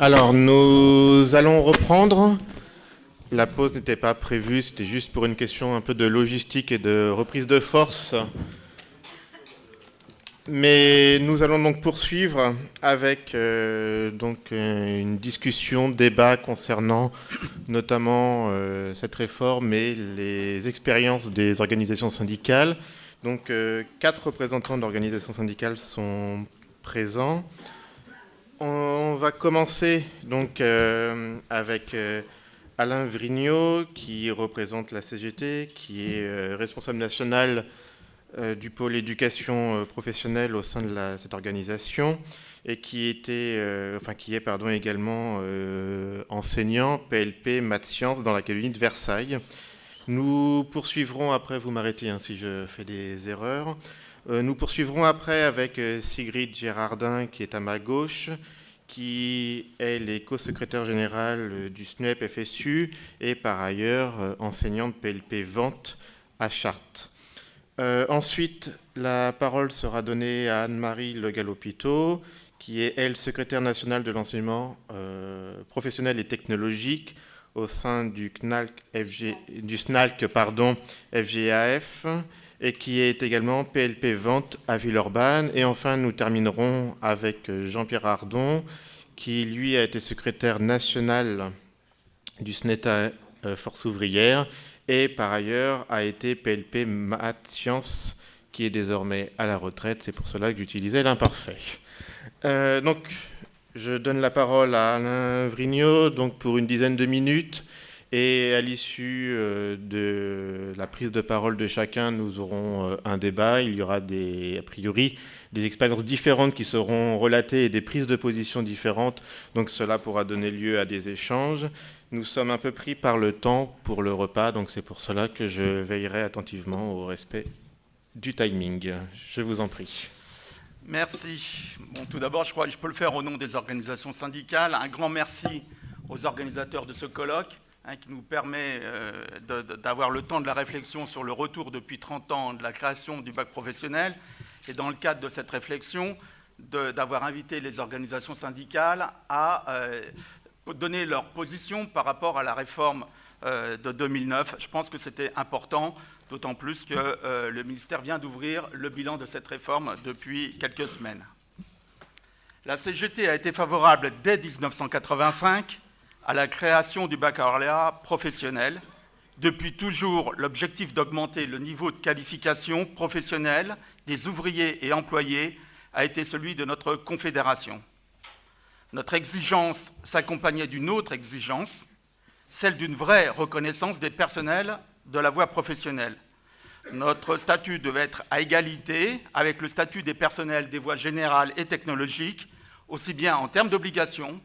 Alors, nous allons reprendre. La pause n'était pas prévue, c'était juste pour une question un peu de logistique et de reprise de force. Mais nous allons donc poursuivre avec une discussion, débat concernant notamment cette réforme et les expériences des organisations syndicales. Donc, 4 représentants d'organisations syndicales sont présents. On va commencer donc avec Alain Vrignot, qui représente la CGT, qui est responsable national du pôle éducation professionnelle au sein de cette organisation et qui est également enseignant PLP maths sciences dans l'Académie de Versailles. Nous poursuivrons après, vous m'arrêtez si je fais des erreurs. Nous poursuivrons après avec Sigrid Gérardin, qui est à ma gauche, qui elle est co-secrétaire générale du SNUEP FSU et par ailleurs enseignante PLP Vente à Chartres. Ensuite, la parole sera donnée à Anne-Marie Le Galopito, qui est elle secrétaire nationale de l'enseignement professionnel et technologique au sein du SNALC FGAF, et qui est également PLP Vente à Villeurbanne. Et enfin, nous terminerons avec Jean-Pierre Ardon, qui, lui, a été secrétaire national du SNETA Force ouvrière, et par ailleurs a été PLP Maths Sciences, qui est désormais à la retraite. C'est pour cela que j'utilisais l'imparfait. Donc, je donne la parole à Alain Vrignot pour une dizaine de minutes. Et à l'issue de la prise de parole de chacun, nous aurons un débat. Il y aura a priori des expériences différentes qui seront relatées et des prises de position différentes. Donc cela pourra donner lieu à des échanges. Nous sommes un peu pris par le temps pour le repas, donc c'est pour cela que je veillerai attentivement au respect du timing. Je vous en prie. Merci. Bon, tout d'abord, je crois que je peux le faire au nom des organisations syndicales. Un grand merci aux organisateurs de ce colloque, qui nous permet d'avoir le temps de la réflexion sur le retour depuis 30 ans de la création du bac professionnel. Et dans le cadre de cette réflexion, d'avoir invité les organisations syndicales à donner leur position par rapport à la réforme de 2009. Je pense que c'était important, d'autant plus que le ministère vient d'ouvrir le bilan de cette réforme depuis quelques semaines. La CGT a été favorable dès 1985 à la création du baccalauréat professionnel. Depuis toujours, l'objectif d'augmenter le niveau de qualification professionnelle des ouvriers et employés a été celui de notre confédération. Notre exigence s'accompagnait d'une autre exigence, celle d'une vraie reconnaissance des personnels de la voie professionnelle. Notre statut devait être à égalité avec le statut des personnels des voies générales et technologiques, aussi bien en termes d'obligations,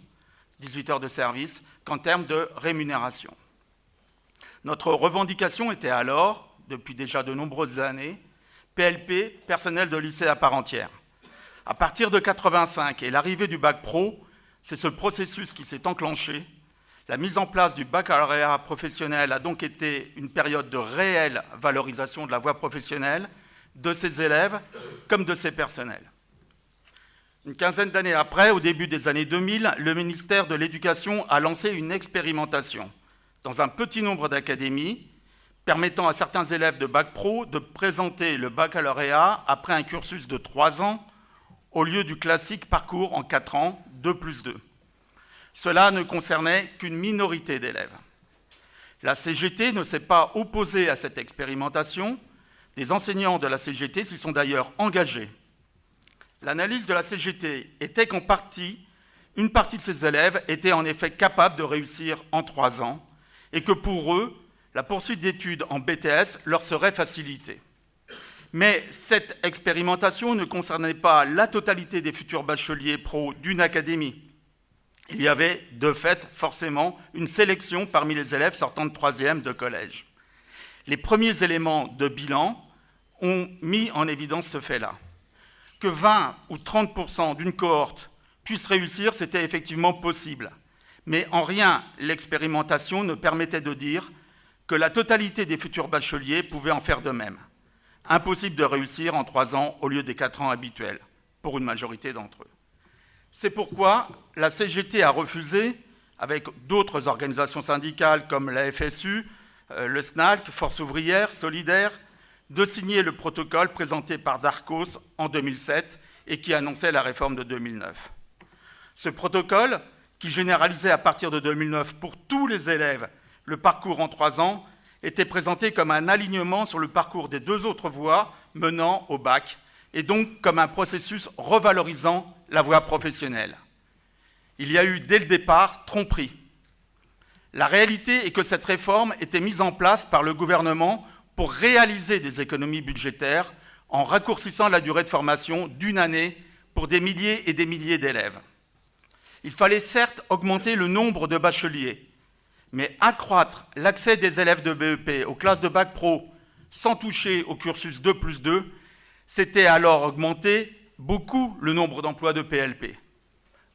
18 heures de service, qu'en termes de rémunération. Notre revendication était alors, depuis déjà de nombreuses années, PLP, personnel de lycée à part entière. À partir de 1985 et l'arrivée du bac pro, c'est ce processus qui s'est enclenché. La mise en place du baccalauréat professionnel a donc été une période de réelle valorisation de la voie professionnelle, de ses élèves comme de ses personnels. Une quinzaine d'années après, au début des années 2000, le ministère de l'Éducation a lancé une expérimentation dans un petit nombre d'académies, permettant à certains élèves de bac pro de présenter le baccalauréat après un cursus de 3 ans, au lieu du classique parcours en 4 ans, 2+2. Cela ne concernait qu'une minorité d'élèves. La CGT ne s'est pas opposée à cette expérimentation. Des enseignants de la CGT s'y sont d'ailleurs engagés. L'analyse de la CGT était qu'en partie, une partie de ces élèves étaient en effet capables de réussir en 3 ans et que pour eux, la poursuite d'études en BTS leur serait facilitée. Mais cette expérimentation ne concernait pas la totalité des futurs bacheliers pro d'une académie. Il y avait, de fait, forcément, une sélection parmi les élèves sortant de 3e de collège. Les premiers éléments de bilan ont mis en évidence ce fait-là. Que 20 ou 30% d'une cohorte puisse réussir, c'était effectivement possible. Mais en rien, l'expérimentation ne permettait de dire que la totalité des futurs bacheliers pouvaient en faire de même. Impossible de réussir en 3 ans au lieu des 4 ans habituels, pour une majorité d'entre eux. C'est pourquoi la CGT a refusé, avec d'autres organisations syndicales comme la FSU, le SNALC, Force ouvrière, Solidaire, de signer le protocole présenté par Darcos en 2007 et qui annonçait la réforme de 2009. Ce protocole, qui généralisait à partir de 2009 pour tous les élèves le parcours en 3 ans, était présenté comme un alignement sur le parcours des 2 autres voies menant au bac, et donc comme un processus revalorisant la voie professionnelle. Il y a eu dès le départ tromperie. La réalité est que cette réforme était mise en place par le gouvernement pour réaliser des économies budgétaires en raccourcissant la durée de formation d'1 année pour des milliers et des milliers d'élèves. Il fallait certes augmenter le nombre de bacheliers, mais accroître l'accès des élèves de BEP aux classes de bac pro sans toucher au cursus 2+2, c'était alors augmenter beaucoup le nombre d'emplois de PLP.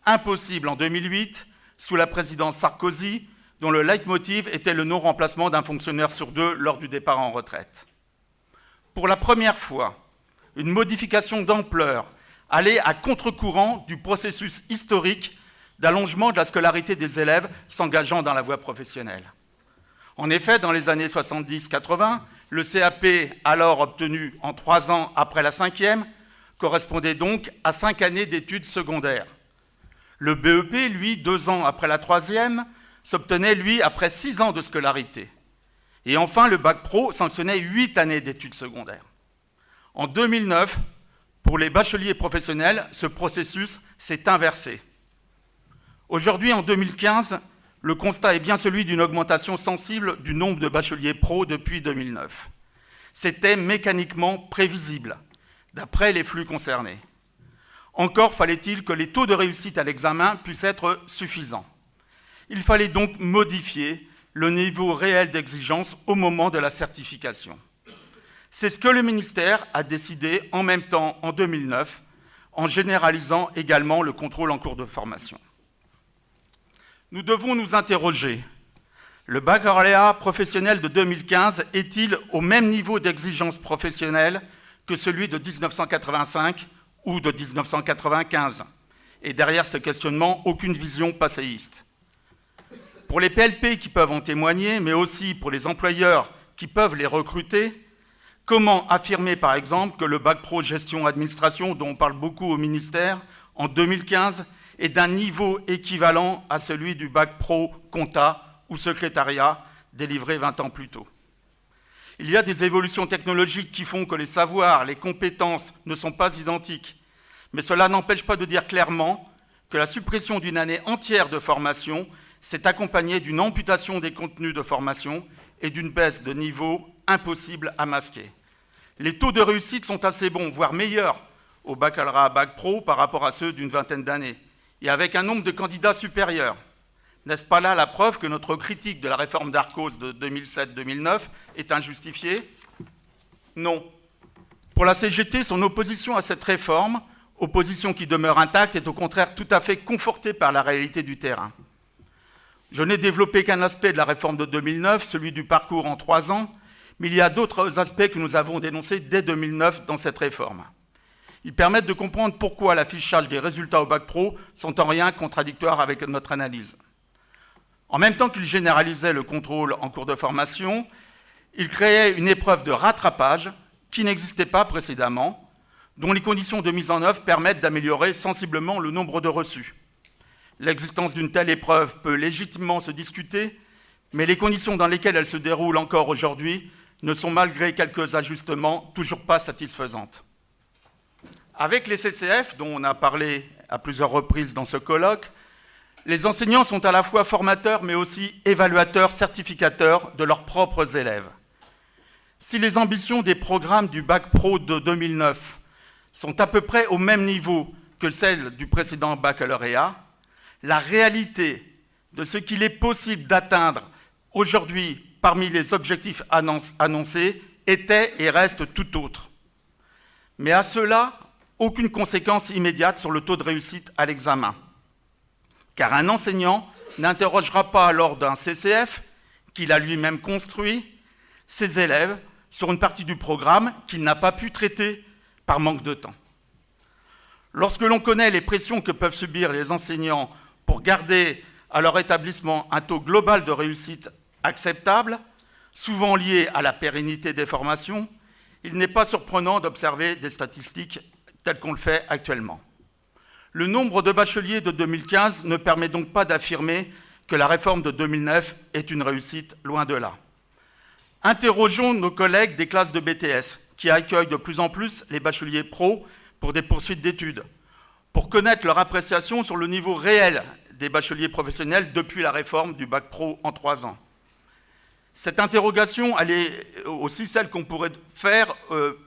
Impossible en 2008, sous la présidence Sarkozy, dont le leitmotiv était le non-remplacement d'un fonctionnaire sur 2 lors du départ en retraite. Pour la première fois, une modification d'ampleur allait à contre-courant du processus historique d'allongement de la scolarité des élèves s'engageant dans la voie professionnelle. En effet, dans les années 70-80, le CAP, alors obtenu en 3 ans après la 5e, correspondait donc à 5 années d'études secondaires. Le BEP, lui, 2 ans après la 3e, s'obtenait, lui, après 6 ans de scolarité. Et enfin, le bac pro sanctionnait 8 années d'études secondaires. En 2009, pour les bacheliers professionnels, ce processus s'est inversé. Aujourd'hui, en 2015, le constat est bien celui d'une augmentation sensible du nombre de bacheliers pro depuis 2009. C'était mécaniquement prévisible, d'après les flux concernés. Encore fallait-il que les taux de réussite à l'examen puissent être suffisants. Il fallait donc modifier le niveau réel d'exigence au moment de la certification. C'est ce que le ministère a décidé en même temps en 2009, en généralisant également le contrôle en cours de formation. Nous devons nous interroger. Le baccalauréat professionnel de 2015 est-il au même niveau d'exigence professionnelle que celui de 1985 ou de 1995? Et derrière ce questionnement, aucune vision passéiste. Pour les PLP qui peuvent en témoigner, mais aussi pour les employeurs qui peuvent les recruter, comment affirmer par exemple que le bac pro gestion-administration, dont on parle beaucoup au ministère, en 2015, est d'un niveau équivalent à celui du bac pro compta ou secrétariat délivré 20 ans plus tôt? Il y a des évolutions technologiques qui font que les savoirs, les compétences ne sont pas identiques, mais cela n'empêche pas de dire clairement que la suppression d'une année entière de formation s'est accompagnée d'une amputation des contenus de formation et d'une baisse de niveau impossible à masquer. Les taux de réussite sont assez bons, voire meilleurs au baccalauréat bac pro par rapport à ceux d'une vingtaine d'années, et avec un nombre de candidats supérieur. N'est-ce pas là la preuve que notre critique de la réforme Darcos de 2007-2009 est injustifiée? Non. Pour la CGT, son opposition à cette réforme, opposition qui demeure intacte, est au contraire tout à fait confortée par la réalité du terrain. Je n'ai développé qu'un aspect de la réforme de 2009, celui du parcours en 3 ans, mais il y a d'autres aspects que nous avons dénoncés dès 2009 dans cette réforme. Ils permettent de comprendre pourquoi l'affichage des résultats au bac pro sont en rien contradictoires avec notre analyse. En même temps qu'il généralisait le contrôle en cours de formation, il créait une épreuve de rattrapage qui n'existait pas précédemment, dont les conditions de mise en œuvre permettent d'améliorer sensiblement le nombre de reçus. L'existence d'une telle épreuve peut légitimement se discuter, mais les conditions dans lesquelles elle se déroule encore aujourd'hui ne sont, malgré quelques ajustements, toujours pas satisfaisantes. Avec les CCF, dont on a parlé à plusieurs reprises dans ce colloque, les enseignants sont à la fois formateurs, mais aussi évaluateurs, certificateurs de leurs propres élèves. Si les ambitions des programmes du bac pro de 2009 sont à peu près au même niveau que celles du précédent baccalauréat, la réalité de ce qu'il est possible d'atteindre aujourd'hui parmi les objectifs annoncés était et reste tout autre. Mais à cela, aucune conséquence immédiate sur le taux de réussite à l'examen. Car un enseignant n'interrogera pas lors d'un CCF, qu'il a lui-même construit, ses élèves sur une partie du programme qu'il n'a pas pu traiter par manque de temps. Lorsque l'on connaît les pressions que peuvent subir les enseignants pour garder à leur établissement un taux global de réussite acceptable, souvent lié à la pérennité des formations, il n'est pas surprenant d'observer des statistiques telles qu'on le fait actuellement. Le nombre de bacheliers de 2015 ne permet donc pas d'affirmer que la réforme de 2009 est une réussite, loin de là. Interrogeons nos collègues des classes de BTS, qui accueillent de plus en plus les bacheliers pro pour des poursuites d'études, pour connaître leur appréciation sur le niveau réel des bacheliers professionnels depuis la réforme du bac pro en 3 ans. Cette interrogation, elle est aussi celle qu'on pourrait faire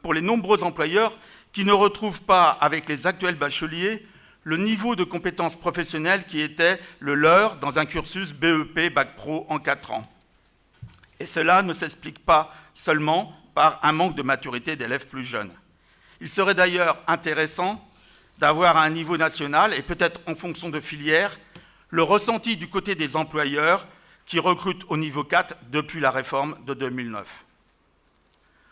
pour les nombreux employeurs qui ne retrouvent pas, avec les actuels bacheliers, le niveau de compétences professionnelles qui était le leur dans un cursus BEP bac pro en 4 ans. Et cela ne s'explique pas seulement par un manque de maturité d'élèves plus jeunes. Il serait d'ailleurs intéressant d'avoir à un niveau national, et peut-être en fonction de filières, le ressenti du côté des employeurs qui recrutent au niveau 4 depuis la réforme de 2009.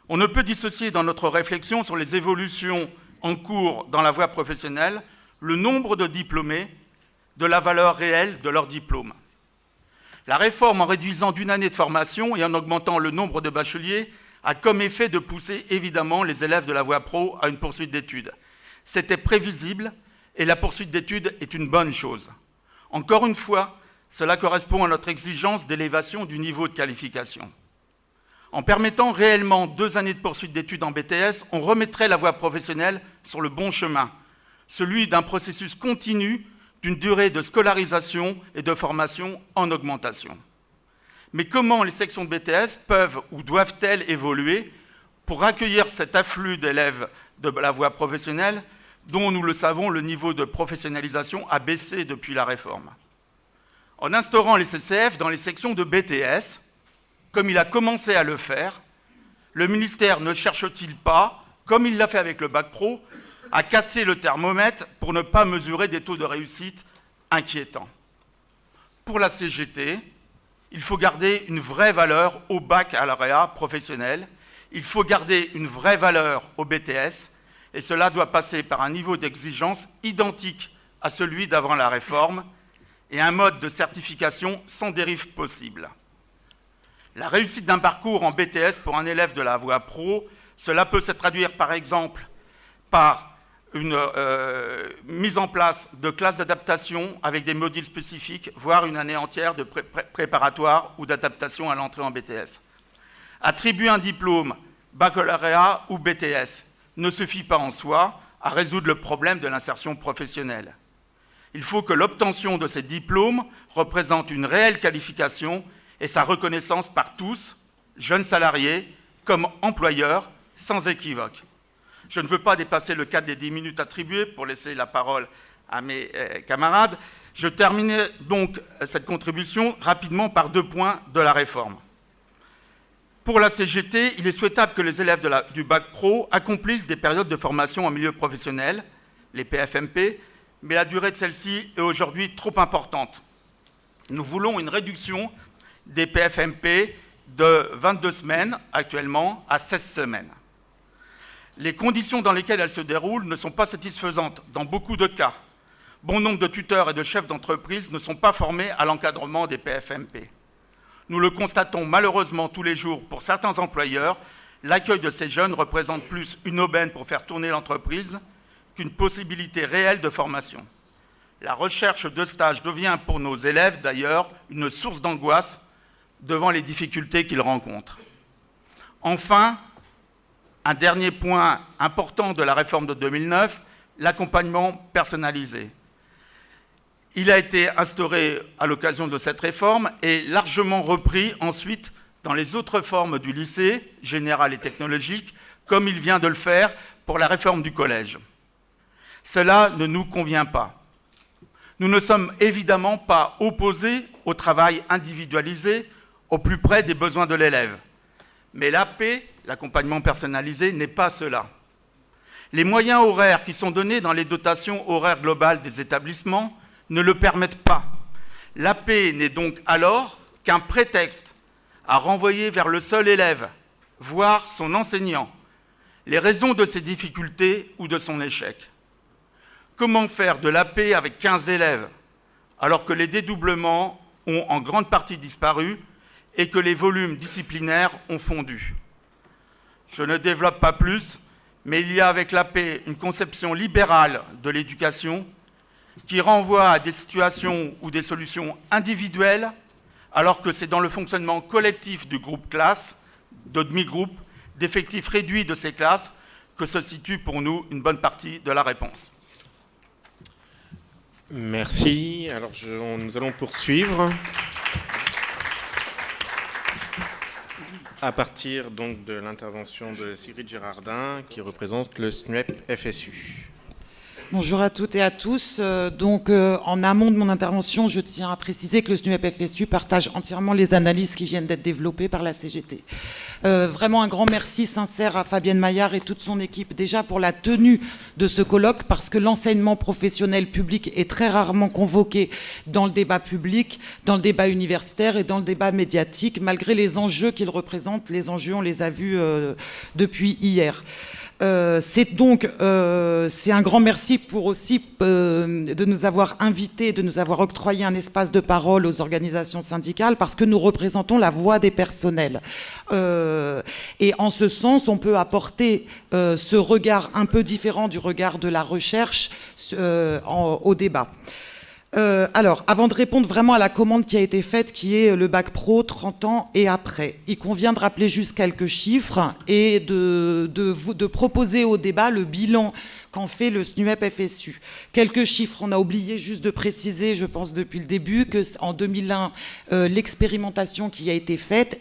On ne peut dissocier dans notre réflexion sur les évolutions en cours dans la voie professionnelle le nombre de diplômés de la valeur réelle de leur diplôme. La réforme, en réduisant d'une année de formation et en augmentant le nombre de bacheliers, a comme effet de pousser évidemment les élèves de la voie pro à une poursuite d'études. C'était prévisible et la poursuite d'études est une bonne chose. Encore une fois, cela correspond à notre exigence d'élévation du niveau de qualification. En permettant réellement 2 années de poursuite d'études en BTS, on remettrait la voie professionnelle sur le bon chemin, celui d'un processus continu d'une durée de scolarisation et de formation en augmentation. Mais comment les sections de BTS peuvent ou doivent-elles évoluer pour accueillir cet afflux d'élèves de la voie professionnelle dont, nous le savons, le niveau de professionnalisation a baissé depuis la réforme? En instaurant les CCF dans les sections de BTS, comme il a commencé à le faire, le ministère ne cherche-t-il pas, comme il l'a fait avec le bac pro, à casser le thermomètre pour ne pas mesurer des taux de réussite inquiétants? Pour la CGT, il faut garder une vraie valeur au baccalauréat professionnel, il faut garder une vraie valeur au BTS, et cela doit passer par un niveau d'exigence identique à celui d'avant la réforme, et un mode de certification sans dérive possible. La réussite d'un parcours en BTS pour un élève de la voie pro, cela peut se traduire par exemple par une mise en place de classes d'adaptation avec des modules spécifiques, voire une année entière de préparatoire ou d'adaptation à l'entrée en BTS. Attribuer un diplôme baccalauréat ou BTS ne suffit pas en soi à résoudre le problème de l'insertion professionnelle. Il faut que l'obtention de ces diplômes représente une réelle qualification et sa reconnaissance par tous, jeunes salariés comme employeurs, sans équivoque. Je ne veux pas dépasser le cadre des 10 minutes attribuées pour laisser la parole à mes camarades. Je terminerai donc cette contribution rapidement par 2 points de la réforme. Pour la CGT, il est souhaitable que les élèves du bac pro accomplissent des périodes de formation en milieu professionnel, les PFMP, mais la durée de celle-ci est aujourd'hui trop importante. Nous voulons une réduction des PFMP de 22 semaines actuellement à 16 semaines. Les conditions dans lesquelles elles se déroulent ne sont pas satisfaisantes dans beaucoup de cas. Bon nombre de tuteurs et de chefs d'entreprise ne sont pas formés à l'encadrement des PFMP. Nous le constatons malheureusement tous les jours pour certains employeurs, l'accueil de ces jeunes représente plus une aubaine pour faire tourner l'entreprise qu'une possibilité réelle de formation. La recherche de stage devient pour nos élèves d'ailleurs une source d'angoisse devant les difficultés qu'ils rencontrent. Enfin, un dernier point important de la réforme de 2009, l'accompagnement personnalisé. Il a été instauré à l'occasion de cette réforme et largement repris ensuite dans les autres formes du lycée, général et technologique, comme il vient de le faire pour la réforme du collège. Cela ne nous convient pas. Nous ne sommes évidemment pas opposés au travail individualisé au plus près des besoins de l'élève. Mais l'AP, l'accompagnement personnalisé, n'est pas cela. Les moyens horaires qui sont donnés dans les dotations horaires globales des établissements ne le permettent pas. L'AP n'est donc alors qu'un prétexte à renvoyer vers le seul élève, voire son enseignant, les raisons de ses difficultés ou de son échec. Comment faire de l'AP avec 15 élèves alors que les dédoublements ont en grande partie disparu et que les volumes disciplinaires ont fondu? Je ne développe pas plus, mais il y a avec l'AP une conception libérale de l'éducation qui renvoie à des situations ou des solutions individuelles, alors que c'est dans le fonctionnement collectif du groupe classe, de demi-groupe, d'effectifs réduits de ces classes, que se situe pour nous une bonne partie de la réponse. Merci. Alors, nous allons poursuivre. À partir donc de l'intervention de Sigrid Girardin, qui représente le SNUEP FSU. Bonjour à toutes et à tous. En amont de mon intervention, je tiens à préciser que le SNUEP FSU partage entièrement les analyses qui viennent d'être développées par la CGT. Vraiment un grand merci sincère à Fabienne Maillard et toute son équipe, déjà pour la tenue de ce colloque, parce que l'enseignement professionnel public est très rarement convoqué dans le débat public, dans le débat universitaire et dans le débat médiatique, malgré les enjeux qu'il représente. Les enjeux, on les a vus depuis hier. C'est un grand merci pour aussi de nous avoir invités, de nous avoir octroyé un espace de parole aux organisations syndicales, parce que nous représentons la voix des personnels. Et en ce sens, on peut apporter ce regard un peu différent du regard de la recherche au débat. Alors, avant de répondre vraiment à la commande qui a été faite, qui est le bac pro 30 ans et après, il convient de rappeler juste quelques chiffres et de proposer au débat le bilan qu'en fait le SNUEP FSU. Quelques chiffres, on a oublié juste de préciser, je pense depuis le début, qu'en 2001, l'expérimentation qui a été faite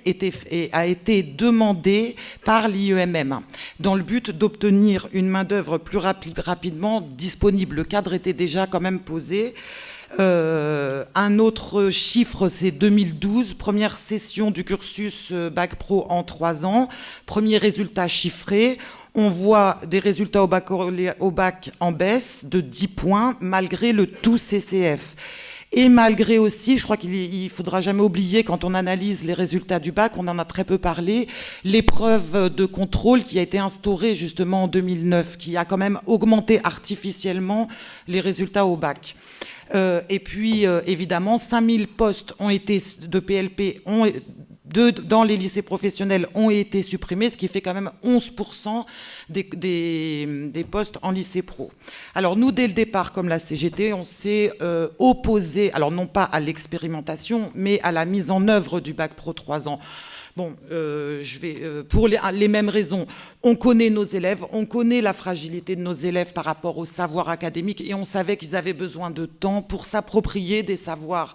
a été demandée par l'IEMM, dans le but d'obtenir une main-d'œuvre plus rapidement disponible. Le cadre était déjà quand même posé. Un autre chiffre, c'est 2012, première session du cursus bac pro en 3 ans, premier résultat chiffré. On voit des résultats au bac en baisse de 10 points, malgré le tout CCF. Et malgré aussi, je crois qu'il ne faudra jamais oublier, quand on analyse les résultats du bac, on en a très peu parlé, l'épreuve de contrôle qui a été instaurée justement en 2009, qui a quand même augmenté artificiellement les résultats au bac. Et puis, évidemment, 5000 postes de PLP dans les lycées professionnels ont été supprimés, ce qui fait quand même 11% des postes en lycée pro. Alors nous, dès le départ, comme la CGT, on s'est opposé, alors non pas à l'expérimentation, mais à la mise en œuvre du bac pro 3 ans. Bon, pour les mêmes raisons, on connaît nos élèves, on connaît la fragilité de nos élèves par rapport au savoir académique, et on savait qu'ils avaient besoin de temps pour s'approprier les savoirs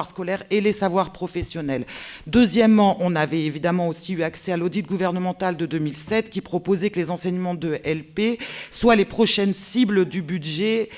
scolaires et les savoirs professionnels. Deuxièmement, on avait évidemment aussi eu accès à l'audit gouvernemental de 2007 qui proposait que les enseignements de LP soient les prochaines cibles du budget.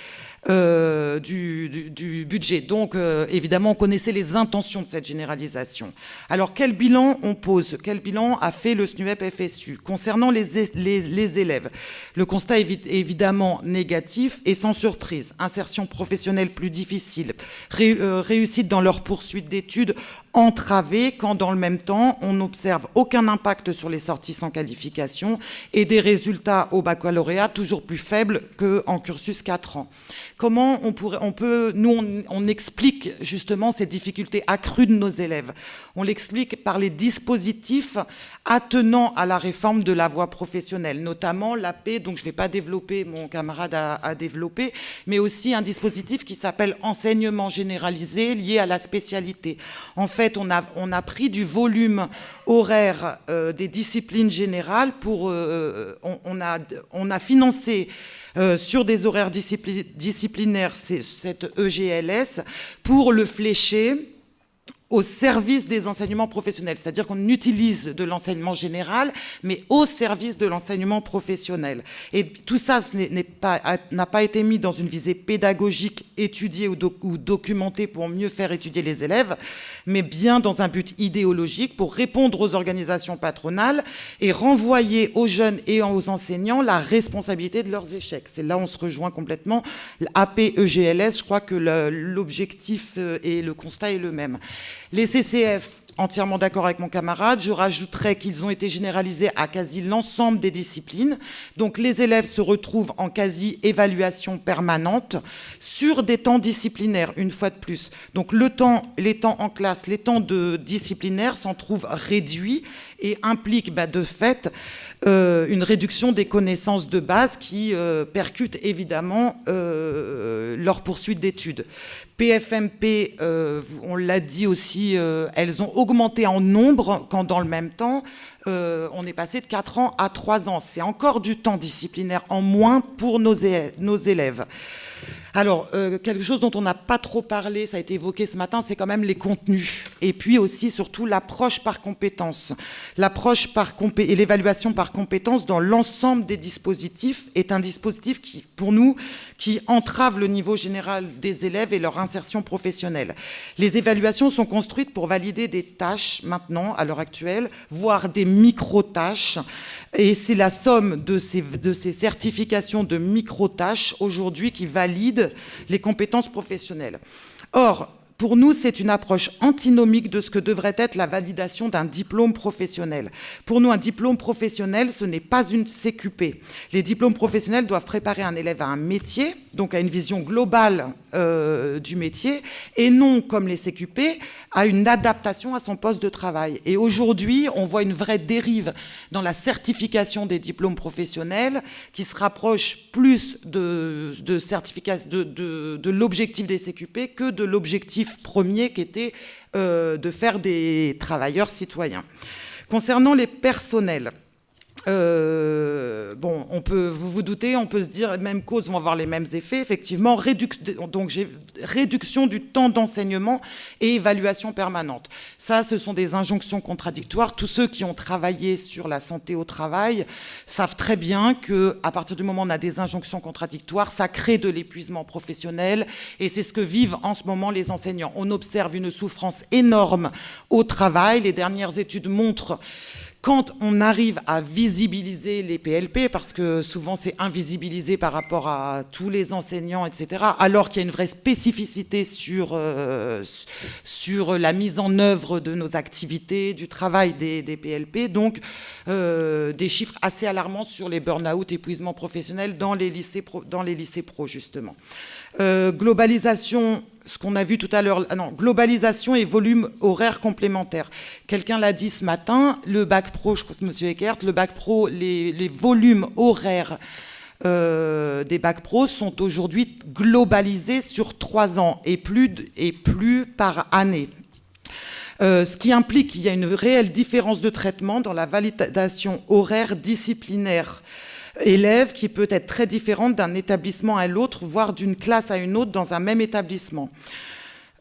Du budget. Donc, évidemment, on connaissait les intentions de cette généralisation. Alors, quel bilan on pose? Quel bilan a fait le SNUEP FSU? Concernant les élèves, le constat est évidemment négatif et sans surprise. Insertion professionnelle plus difficile, réussite dans leur poursuite d'études entravée, quand dans le même temps, on n'observe aucun impact sur les sorties sans qualification et des résultats au baccalauréat toujours plus faibles qu'en cursus 4 ans. Comment on explique justement ces difficultés accrues de nos élèves? On l'explique par les dispositifs attenant à la réforme de la voie professionnelle, notamment l'AP, donc je ne vais pas développer, mon camarade a développé, mais aussi un dispositif qui s'appelle enseignement généralisé lié à la spécialité. En fait, on a pris du volume horaire des disciplines générales on a financé sur des horaires disciplinaires cette EGLS pour le flécher au service des enseignements professionnels, c'est-à-dire qu'on utilise de l'enseignement général, mais au service de l'enseignement professionnel. Et tout ça n'a pas été mis dans une visée pédagogique, étudiée ou documentée pour mieux faire étudier les élèves, mais bien dans un but idéologique pour répondre aux organisations patronales et renvoyer aux jeunes et aux enseignants la responsabilité de leurs échecs. C'est là où on se rejoint complètement. AP-EGLS, je crois que l'objectif et le constat est le même. Les CCF, entièrement d'accord avec mon camarade. Je rajouterais qu'ils ont été généralisés à quasi l'ensemble des disciplines. Donc les élèves se retrouvent en quasi-évaluation permanente sur des temps disciplinaires, une fois de plus. Donc les temps en classe, les temps de disciplinaire s'en trouvent réduits et impliquent de fait une réduction des connaissances de base qui percute évidemment leur poursuite d'études. PFMP, on l'a dit aussi, elles ont augmenté en nombre quand dans le même temps, on est passé de 4 ans à 3 ans. C'est encore du temps disciplinaire en moins pour nos élèves. Alors, quelque chose dont on n'a pas trop parlé, ça a été évoqué ce matin, c'est quand même les contenus. Et puis aussi, surtout, l'approche par compétences. Et l'évaluation par compétences dans l'ensemble des dispositifs est un dispositif qui, pour nous, qui entrave le niveau général des élèves et leur insertion professionnelle. Les évaluations sont construites pour valider des tâches, maintenant, à l'heure actuelle, voire des micro-tâches. Et c'est la somme de ces certifications de micro-tâches, aujourd'hui, qui valide les compétences professionnelles. Or, pour nous, c'est une approche antinomique de ce que devrait être la validation d'un diplôme professionnel. Pour nous, un diplôme professionnel, ce n'est pas une CQP. Les diplômes professionnels doivent préparer un élève à un métier, donc à une vision globale du métier, et non, comme les CQP, à une adaptation à son poste de travail. Et aujourd'hui, on voit une vraie dérive dans la certification des diplômes professionnels qui se rapproche plus de l'objectif des CQP que de l'objectif premier qui était de faire des travailleurs citoyens. Concernant les personnels, vous vous doutez, on peut se dire, les mêmes causes vont avoir les mêmes effets. Effectivement, réduction du temps d'enseignement et évaluation permanente. Ça, ce sont des injonctions contradictoires. Tous ceux qui ont travaillé sur la santé au travail savent très bien qu'à partir du moment où on a des injonctions contradictoires, ça crée de l'épuisement professionnel. Et c'est ce que vivent en ce moment les enseignants. On observe une souffrance énorme au travail. Les dernières études montrent quand on arrive à visibiliser les PLP, parce que souvent c'est invisibilisé par rapport à tous les enseignants, etc., alors qu'il y a une vraie spécificité sur la mise en œuvre de nos activités, du travail des PLP, donc des chiffres assez alarmants sur les burn-out, épuisements professionnels dans les lycées pro, justement. Globalisation, ce qu'on a vu tout à l'heure, globalisation et volume horaire complémentaire. Quelqu'un l'a dit ce matin, le bac pro, je crois que c'est M. Eckert, le bac pro, les volumes horaires des bacs pro sont aujourd'hui globalisés sur 3 ans et plus par année. Ce qui implique qu'il y a une réelle différence de traitement dans la validation horaire disciplinaire élève qui peut être très différente d'un établissement à l'autre, voire d'une classe à une autre dans un même établissement.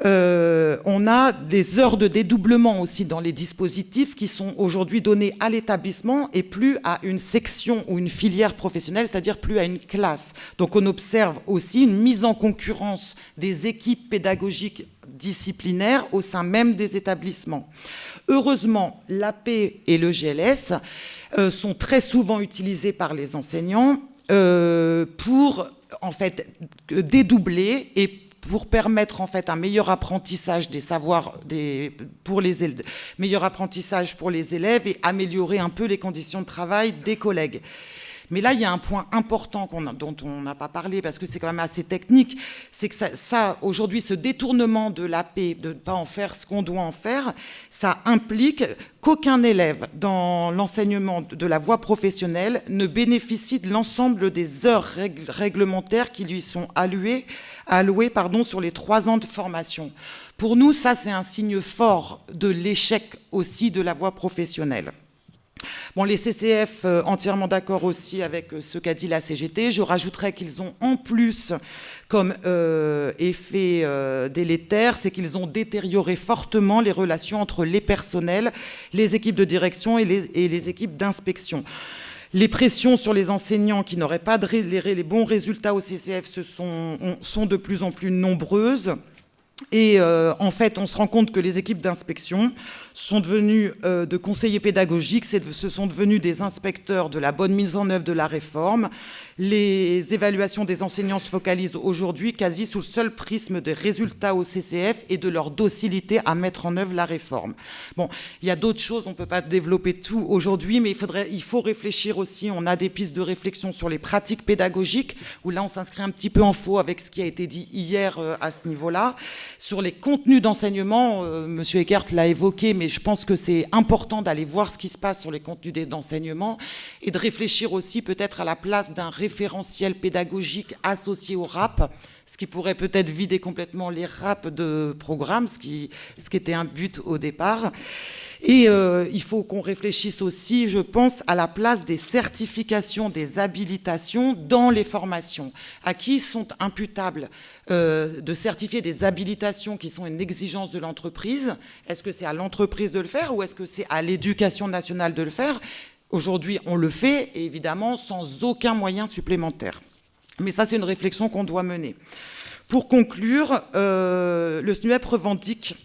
On a des heures de dédoublement aussi dans les dispositifs qui sont aujourd'hui donnés à l'établissement et plus à une section ou une filière professionnelle, c'est-à-dire plus à une classe. Donc on observe aussi une mise en concurrence des équipes pédagogiques disciplinaires au sein même des établissements. Heureusement, l'AP et le GLS sont très souvent utilisés par les enseignants pour en fait dédoubler et pour permettre en fait un meilleur apprentissage des savoirs meilleur apprentissage pour les élèves et améliorer un peu les conditions de travail des collègues. Mais là, il y a un point important dont on n'a pas parlé, parce que c'est quand même assez technique, c'est que ça aujourd'hui, ce détournement de l'AP, de ne pas en faire ce qu'on doit en faire, ça implique qu'aucun élève dans l'enseignement de la voie professionnelle ne bénéficie de l'ensemble des heures réglementaires qui lui sont allouées sur les 3 ans de formation. Pour nous, ça, c'est un signe fort de l'échec aussi de la voie professionnelle. Bon, les CCF, entièrement d'accord aussi avec ce qu'a dit la CGT. Je rajouterais qu'ils ont en plus comme effet délétère, c'est qu'ils ont détérioré fortement les relations entre les personnels, les équipes de direction et les équipes d'inspection. Les pressions sur les enseignants qui n'auraient pas les bons résultats au CCF sont de plus en plus nombreuses. Et en fait, on se rend compte que les équipes d'inspection sont devenus de conseillers pédagogiques, ce sont devenus des inspecteurs de la bonne mise en œuvre de la réforme. Les évaluations des enseignants se focalisent aujourd'hui quasi sous le seul prisme des résultats au CCF et de leur docilité à mettre en œuvre la réforme. Bon, il y a d'autres choses, on ne peut pas développer tout aujourd'hui, mais il faut réfléchir aussi. On a des pistes de réflexion sur les pratiques pédagogiques, où là on s'inscrit un petit peu en faux avec ce qui a été dit hier à ce niveau-là. Sur les contenus d'enseignement, M. Eckert l'a évoqué, mais je pense que c'est important d'aller voir ce qui se passe sur les contenus d'enseignement et de réfléchir aussi peut-être à la place d'un référentiel pédagogique associé au RAP, ce qui pourrait peut-être vider complètement les RAP de programme, ce qui était un but au départ. Et il faut qu'on réfléchisse aussi, je pense, à la place des certifications, des habilitations dans les formations. À qui sont imputables de certifier des habilitations qui sont une exigence de l'entreprise? Est-ce que c'est à l'entreprise de le faire ou est-ce que c'est à l'éducation nationale de le faire? Aujourd'hui, on le fait, et évidemment, sans aucun moyen supplémentaire. Mais ça, c'est une réflexion qu'on doit mener. Pour conclure, le SNUEP revendique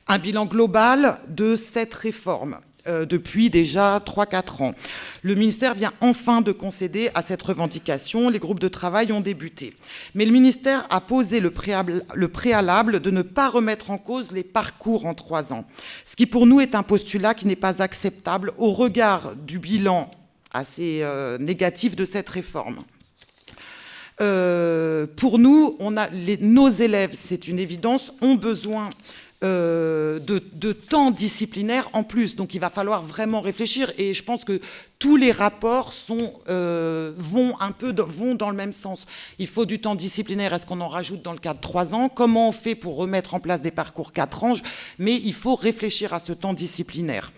un bilan global de cette réforme depuis déjà 3-4 ans. Le ministère vient enfin de concéder à cette revendication. Les groupes de travail ont débuté. Mais le ministère a posé le préalable de ne pas remettre en cause les parcours en 3 ans, ce qui pour nous est un postulat qui n'est pas acceptable au regard du bilan assez négatif de cette réforme. Pour nous, nos élèves, c'est une évidence, ont besoin de temps disciplinaire en plus. Donc il va falloir vraiment réfléchir et je pense que tous les rapports vont dans le même sens. Il faut du temps disciplinaire. Est-ce qu'on en rajoute dans le cadre 3 ans? Comment on fait pour remettre en place des parcours 4 ans? Mais il faut réfléchir à ce temps disciplinaire.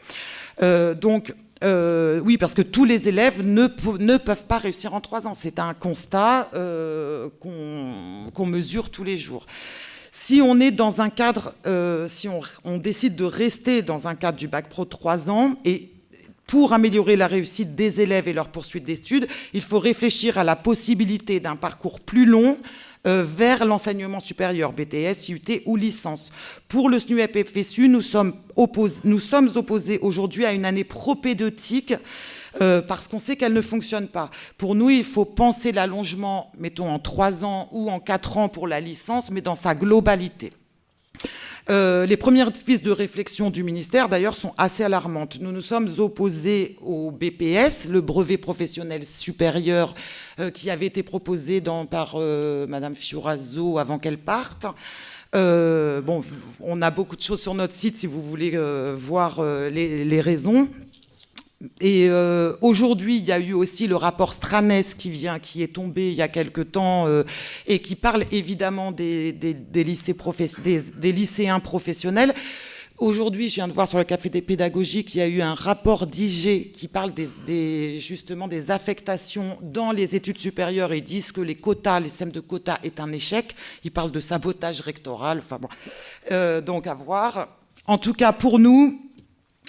Oui, parce que tous les élèves ne peuvent pas réussir en 3 ans. C'est un constat qu'on mesure tous les jours. Si on est dans un cadre, si on décide de rester dans un cadre du Bac Pro 3 ans, et pour améliorer la réussite des élèves et leur poursuite d'études, il faut réfléchir à la possibilité d'un parcours plus long vers l'enseignement supérieur, BTS, IUT ou licence. Pour le SNUEP FSU, nous sommes opposés aujourd'hui à une année propédeutique parce qu'on sait qu'elle ne fonctionne pas. Pour nous, il faut penser l'allongement, mettons, en 3 ans ou en 4 ans pour la licence, mais dans sa globalité. Les premières pistes de réflexion du ministère, d'ailleurs, sont assez alarmantes. Nous nous sommes opposés au BPS, le brevet professionnel supérieur, qui avait été proposé par Madame Fioraso avant qu'elle parte. On a beaucoup de choses sur notre site si vous voulez voir les raisons. Et aujourd'hui, il y a eu aussi le rapport Stranes qui est tombé il y a quelque temps et qui parle évidemment des lycéens professionnels. Aujourd'hui, je viens de voir sur le Café des pédagogies qu'il y a eu un rapport d'IG qui parle justement des affectations dans les études supérieures et disent que les systèmes de quotas est un échec. Ils parlent de sabotage rectoral. Enfin bon, donc à voir. En tout cas, pour nous,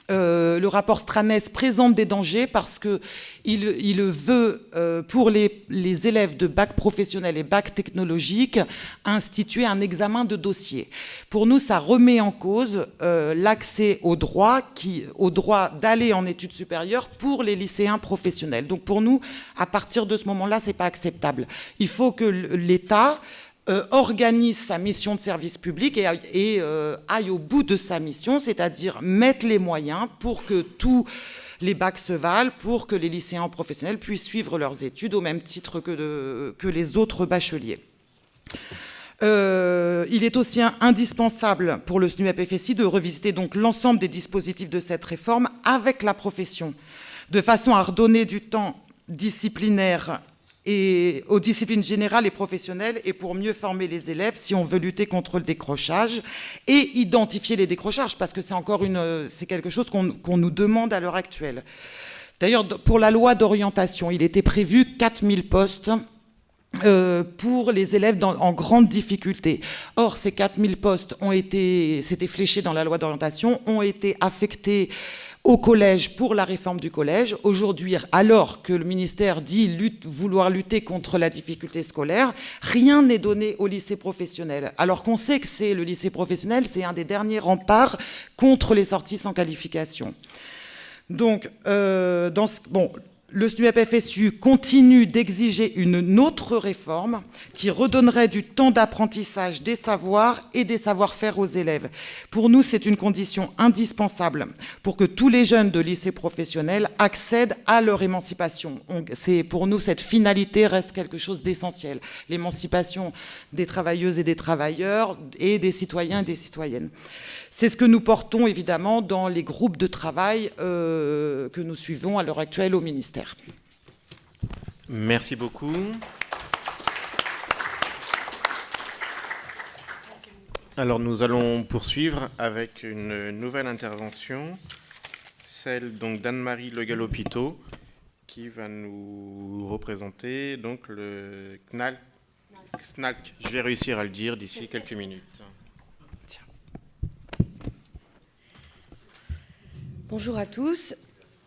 le rapport Stranes présente des dangers parce qu'il veut, pour les élèves de bac professionnel et bac technologique, instituer un examen de dossier. Pour nous, ça remet en cause l'accès au droit d'aller en études supérieures pour les lycéens professionnels. Donc pour nous, à partir de ce moment-là, c'est pas acceptable. Il faut que l'État organise sa mission de service public et aille au bout de sa mission, c'est-à-dire mettre les moyens pour que tous les bacs se valent, pour que les lycéens professionnels puissent suivre leurs études au même titre que les autres bacheliers. Il est aussi indispensable pour le SNUEP FSI de revisiter donc l'ensemble des dispositifs de cette réforme avec la profession, de façon à redonner du temps disciplinaire et aux disciplines générales et professionnelles et pour mieux former les élèves si on veut lutter contre le décrochage et identifier les décrochages parce que c'est quelque chose qu'on nous demande à l'heure actuelle. D'ailleurs, pour la loi d'orientation, il était prévu 4000 postes pour les élèves en grande difficulté. Or, ces 4000 postes c'était fléché dans la loi d'orientation, ont été affectés au collège pour la réforme du collège. Aujourd'hui, alors que le ministère dit vouloir lutter contre la difficulté scolaire, rien n'est donné au lycée professionnel. Alors qu'on sait que le lycée professionnel, c'est un des derniers remparts contre les sorties sans qualification. Donc, le SNUEP-FSU continue d'exiger une autre réforme qui redonnerait du temps d'apprentissage des savoirs et des savoir-faire aux élèves. Pour nous, c'est une condition indispensable pour que tous les jeunes de lycée professionnel accèdent à leur émancipation. Pour nous, cette finalité reste quelque chose d'essentiel. L'émancipation des travailleuses et des travailleurs et des citoyens et des citoyennes. C'est ce que nous portons évidemment dans les groupes de travail que nous suivons à l'heure actuelle au ministère. Merci beaucoup. Alors nous allons poursuivre avec une nouvelle intervention, celle donc d'Anne-Marie Le Galopito, qui va nous représenter donc le SNALC. Je vais réussir à le dire d'ici quelques minutes. Bonjour à tous.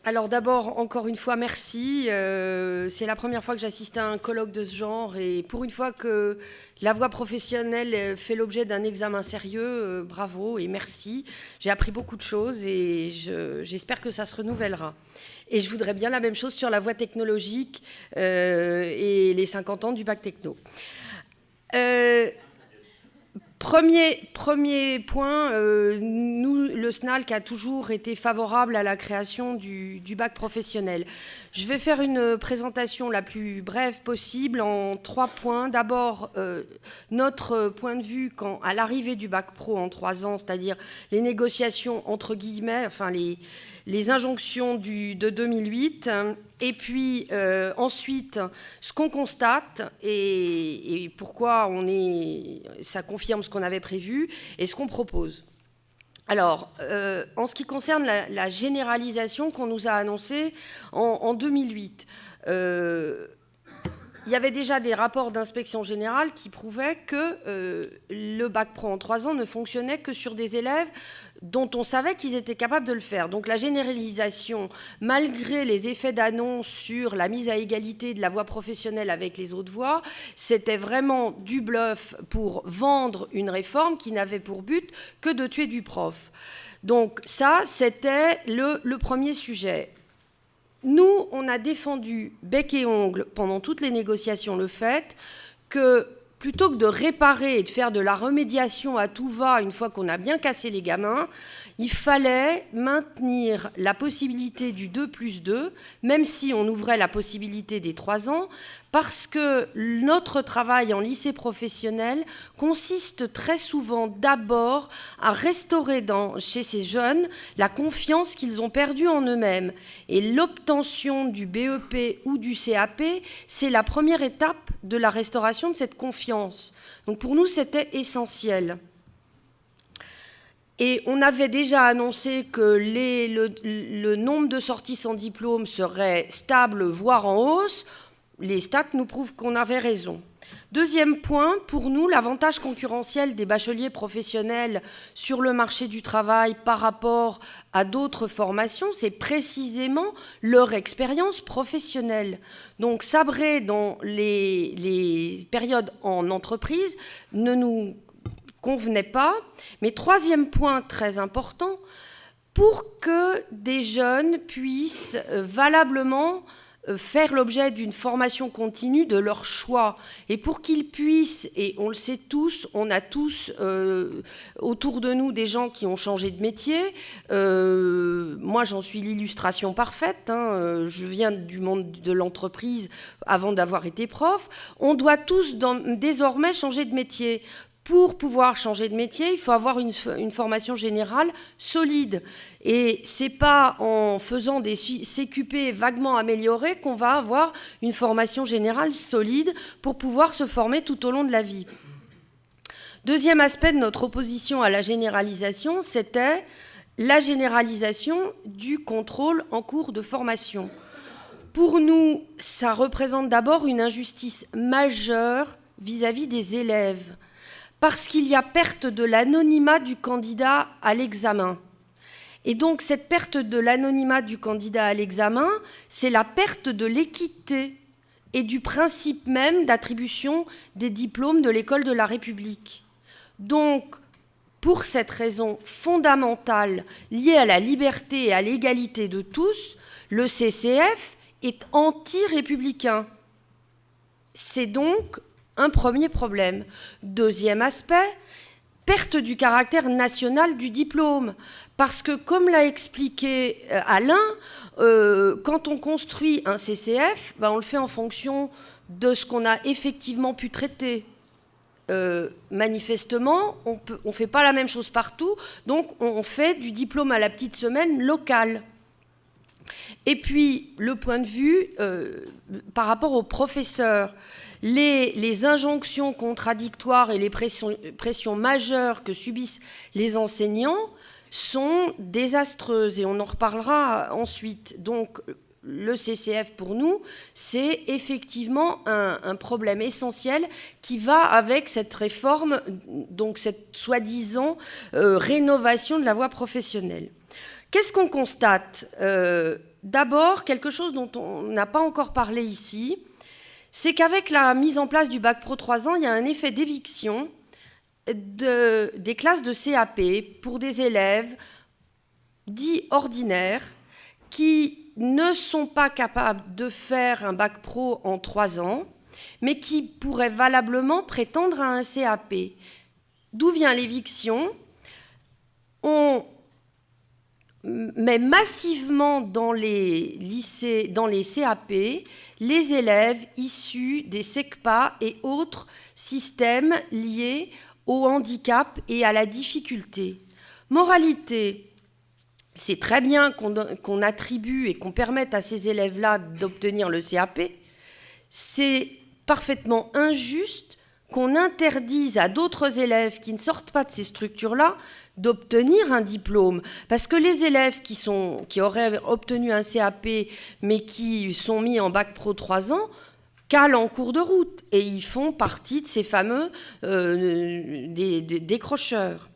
Alors d'abord, encore une fois, merci. C'est la première fois que j'assiste à un colloque de ce genre et pour une fois que la voie professionnelle fait l'objet d'un examen sérieux, bravo et merci. J'ai appris beaucoup de choses et j'espère que ça se renouvellera. Et je voudrais bien la même chose sur la voie technologique et les 50 ans du bac techno. Premier point, nous, le SNALC a toujours été favorable à la création du bac professionnel. Je vais faire une présentation la plus brève possible en 3 points. D'abord, notre point de vue à l'arrivée du bac pro en 3 ans, c'est-à-dire les négociations entre guillemets, enfin les injonctions de 2008, et puis ensuite ce qu'on constate et pourquoi ça confirme ce qu'on avait prévu et ce qu'on propose. Alors, en ce qui concerne la généralisation qu'on nous a annoncée en 2008, il y avait déjà des rapports d'inspection générale qui prouvaient que le bac pro en 3 ans ne fonctionnait que sur des élèves dont on savait qu'ils étaient capables de le faire. Donc la généralisation, malgré les effets d'annonce sur la mise à égalité de la voie professionnelle avec les autres voies, c'était vraiment du bluff pour vendre une réforme qui n'avait pour but que de tuer du prof. Donc ça, c'était le premier sujet. Nous, on a défendu bec et ongle pendant toutes les négociations le fait que plutôt que de réparer et de faire de la remédiation à tout va une fois qu'on a bien cassé les gamins, il fallait maintenir la possibilité du 2+2, même si on ouvrait la possibilité des 3 ans, parce que notre travail en lycée professionnel consiste très souvent d'abord à restaurer chez ces jeunes la confiance qu'ils ont perdue en eux-mêmes. Et l'obtention du BEP ou du CAP, c'est la première étape de la restauration de cette confiance. Donc pour nous, c'était essentiel. Et on avait déjà annoncé que le nombre de sorties sans diplôme serait stable, voire en hausse. Les stats nous prouvent qu'on avait raison. Deuxième point, pour nous, l'avantage concurrentiel des bacheliers professionnels sur le marché du travail par rapport à d'autres formations, c'est précisément leur expérience professionnelle. Donc sabrer dans les périodes en entreprise ne nous convenait pas. Mais troisième point très important, pour que des jeunes puissent valablement faire l'objet d'une formation continue de leur choix. Et pour qu'ils puissent, et on le sait tous, on a tous autour de nous des gens qui ont changé de métier. Moi, j'en suis l'illustration parfaite. Je viens du monde de l'entreprise avant d'avoir été prof. On doit tous désormais changer de métier. Pour pouvoir changer de métier, il faut avoir une formation générale solide. Et ce n'est pas en faisant des CQP vaguement améliorés qu'on va avoir une formation générale solide pour pouvoir se former tout au long de la vie. Deuxième aspect de notre opposition à la généralisation, c'était la généralisation du contrôle en cours de formation. Pour nous, ça représente d'abord une injustice majeure vis-à-vis des élèves. Parce qu'il y a perte de l'anonymat du candidat à l'examen. Et donc cette perte de l'anonymat du candidat à l'examen, c'est la perte de l'équité et du principe même d'attribution des diplômes de l'école de la République. Donc, pour cette raison fondamentale liée à la liberté et à l'égalité de tous, le CCF est anti-républicain. C'est donc un premier problème. Deuxième aspect, perte du caractère national du diplôme. Parce que, comme l'a expliqué Alain, quand on construit un CCF, on le fait en fonction de ce qu'on a effectivement pu traiter. Manifestement, on ne fait pas la même chose partout, donc on fait du diplôme à la petite semaine local. Et puis, le point de vue par rapport aux professeurs, les injonctions contradictoires et les pressions majeures que subissent les enseignants sont désastreuses, et on en reparlera ensuite. Donc, le CCF, pour nous, c'est effectivement un problème essentiel qui va avec cette réforme, donc cette soi-disant rénovation de la voie professionnelle. Qu'est-ce qu'on constate ? D'abord, quelque chose dont on n'a pas encore parlé ici, c'est qu'avec la mise en place du bac pro 3 ans, il y a un effet d'éviction des classes de CAP pour des élèves dits ordinaires qui ne sont pas capables de faire un bac pro en 3 ans, mais qui pourraient valablement prétendre à un CAP. D'où vient l'éviction ? On met massivement dans les lycées, dans les CAP, les élèves issus des SECPA et autres systèmes liés au handicap et à la difficulté. Moralité, c'est très bien qu'on attribue et qu'on permette à ces élèves-là d'obtenir le CAP. C'est parfaitement injuste qu'on interdise à d'autres élèves qui ne sortent pas de ces structures-là d'obtenir un diplôme. Parce que les élèves qui auraient obtenu un CAP mais qui sont mis en bac pro 3 ans calent en cours de route et ils font partie de ces fameux décrocheurs.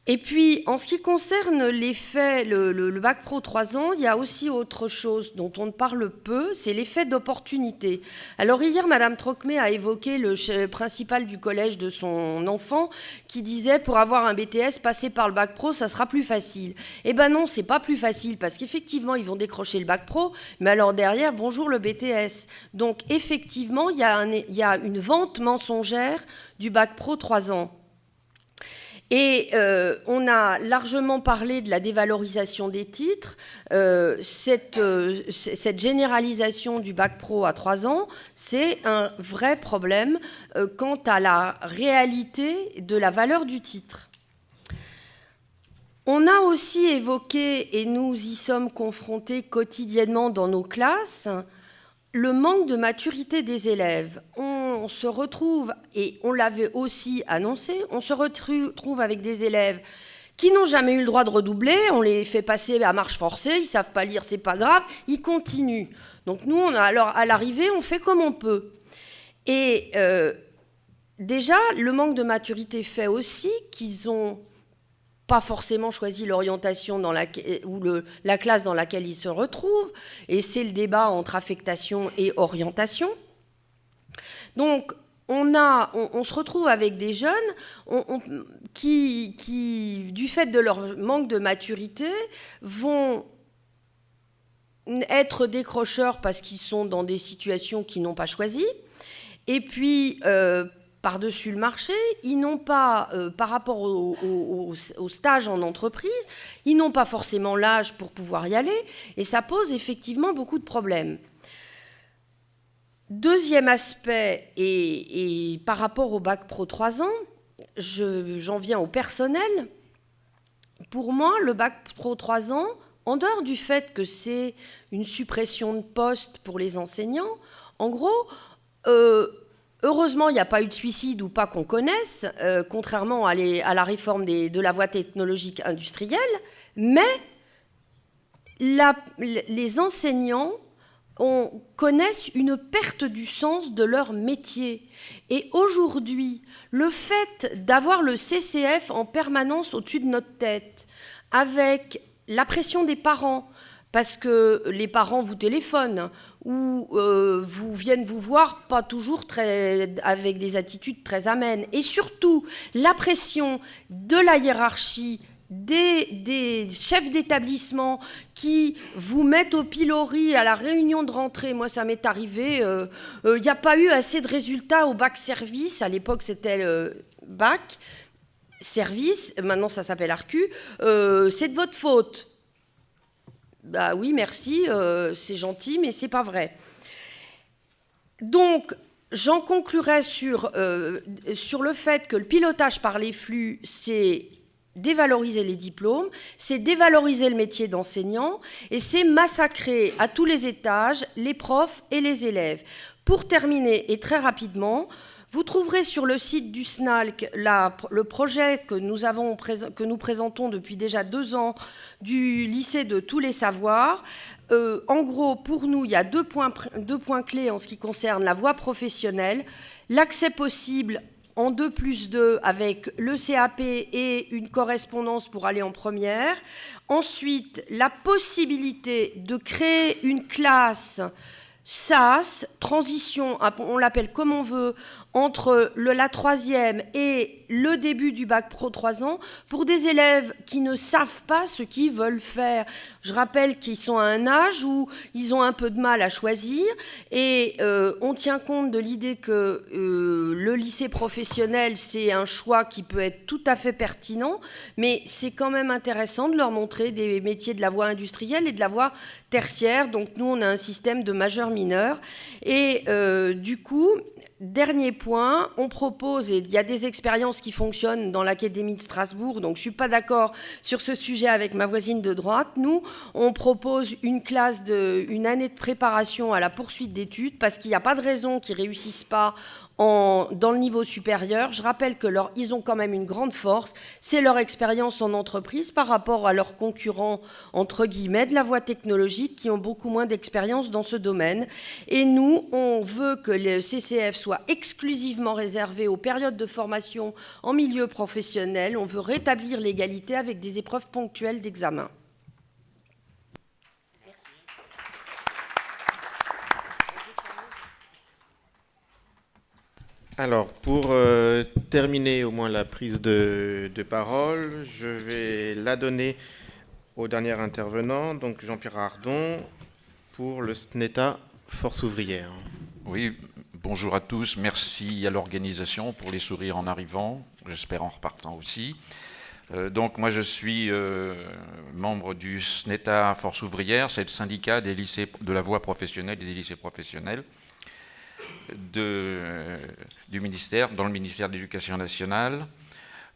Et puis, en ce qui concerne l'effet, le bac pro 3 ans, il y a aussi autre chose dont on ne parle peu, c'est l'effet d'opportunité. Alors hier, Madame Trocmé a évoqué le principal du collège de son enfant qui disait, pour avoir un BTS, passer par le bac pro, ça sera plus facile. Eh ben non, c'est pas plus facile, parce qu'effectivement, ils vont décrocher le bac pro, mais alors derrière, bonjour le BTS. Donc effectivement, il y a une vente mensongère du bac pro 3 ans. Et on a largement parlé de la dévalorisation des titres. Cette généralisation du bac pro à 3 ans, c'est un vrai problème quant à la réalité de la valeur du titre. On a aussi évoqué, et nous y sommes confrontés quotidiennement dans nos classes, le manque de maturité des élèves. On se retrouve, et on l'avait aussi annoncé, on se retrouve avec des élèves qui n'ont jamais eu le droit de redoubler, on les fait passer à marche forcée, ils ne savent pas lire, c'est pas grave, ils continuent. Donc nous, alors à l'arrivée, on fait comme on peut. Et déjà, le manque de maturité fait aussi qu'ils ont pas forcément choisi l'orientation ou la classe dans laquelle ils se retrouvent, et c'est le débat entre affectation et orientation. Donc, on se retrouve avec des jeunes qui, du fait de leur manque de maturité, vont être décrocheurs parce qu'ils sont dans des situations qu'ils n'ont pas choisies, et puis par-dessus le marché, ils n'ont pas, par rapport au stage en entreprise, ils n'ont pas forcément l'âge pour pouvoir y aller, et ça pose effectivement beaucoup de problèmes. Deuxième aspect, et par rapport au bac pro 3 ans, j'en viens au personnel. Pour moi, le bac pro 3 ans, en dehors du fait que c'est une suppression de postes pour les enseignants, en gros, heureusement, il n'y a pas eu de suicide ou pas qu'on connaisse, contrairement à la réforme de la voie technologique industrielle, mais les enseignants connaissent une perte du sens de leur métier. Et aujourd'hui, le fait d'avoir le CCF en permanence au-dessus de notre tête, avec la pression des parents, parce que les parents vous téléphonent ou viennent vous voir, pas toujours avec des attitudes très amènes. Et surtout, la pression de la hiérarchie, des chefs d'établissement qui vous mettent au pilori à la réunion de rentrée. Moi, ça m'est arrivé. Il n'y a pas eu assez de résultats au bac service. À l'époque, c'était le bac service. Maintenant, ça s'appelle ARCU. C'est de votre faute. Bah oui, merci, c'est gentil, mais c'est pas vrai. Donc, j'en conclurai sur le fait que le pilotage par les flux, c'est dévaloriser les diplômes, c'est dévaloriser le métier d'enseignant et c'est massacrer à tous les étages les profs et les élèves. Pour terminer, et très rapidement, vous trouverez sur le site du SNALC le projet que nous présentons depuis déjà 2 ans du lycée de tous les savoirs. En gros, pour nous, il y a deux points clés en ce qui concerne la voie professionnelle. L'accès possible en 2+2 avec le CAP et une correspondance pour aller en première. Ensuite, la possibilité de créer une classe SAS, transition, on l'appelle comme on veut, entre la 3e et le début du bac pro 3 ans, pour des élèves qui ne savent pas ce qu'ils veulent faire. Je rappelle qu'ils sont à un âge où ils ont un peu de mal à choisir, et on tient compte de l'idée que le lycée professionnel, c'est un choix qui peut être tout à fait pertinent, mais c'est quand même intéressant de leur montrer des métiers de la voie industrielle et de la voie tertiaire. Donc nous, on a un système de majeur-mineur, et du coup, dernier point, on propose, et il y a des expériences qui fonctionnent dans l'Académie de Strasbourg, donc je ne suis pas d'accord sur ce sujet avec ma voisine de droite. Nous, on propose une année de préparation à la poursuite d'études, parce qu'il n'y a pas de raison qu'ils ne réussissent pas dans le niveau supérieur. Je rappelle qu'ils ont quand même une grande force, c'est leur expérience en entreprise par rapport à leurs concurrents, entre guillemets, de la voie technologique, qui ont beaucoup moins d'expérience dans ce domaine. Et nous, on veut que le CCF soit exclusivement réservé aux périodes de formation en milieu professionnel. On veut rétablir l'égalité avec des épreuves ponctuelles d'examen. Alors, pour terminer au moins la prise de parole, je vais la donner au dernier intervenant, donc Jean-Pierre Ardon, pour le SNETA Force Ouvrière. Oui, bonjour à tous. Merci à l'organisation pour les sourires en arrivant, j'espère en repartant aussi. Donc moi je suis membre du SNETA Force Ouvrière, c'est le syndicat des lycées, de la voie professionnelle et des lycées professionnels du ministère, dans le ministère de l'Éducation nationale.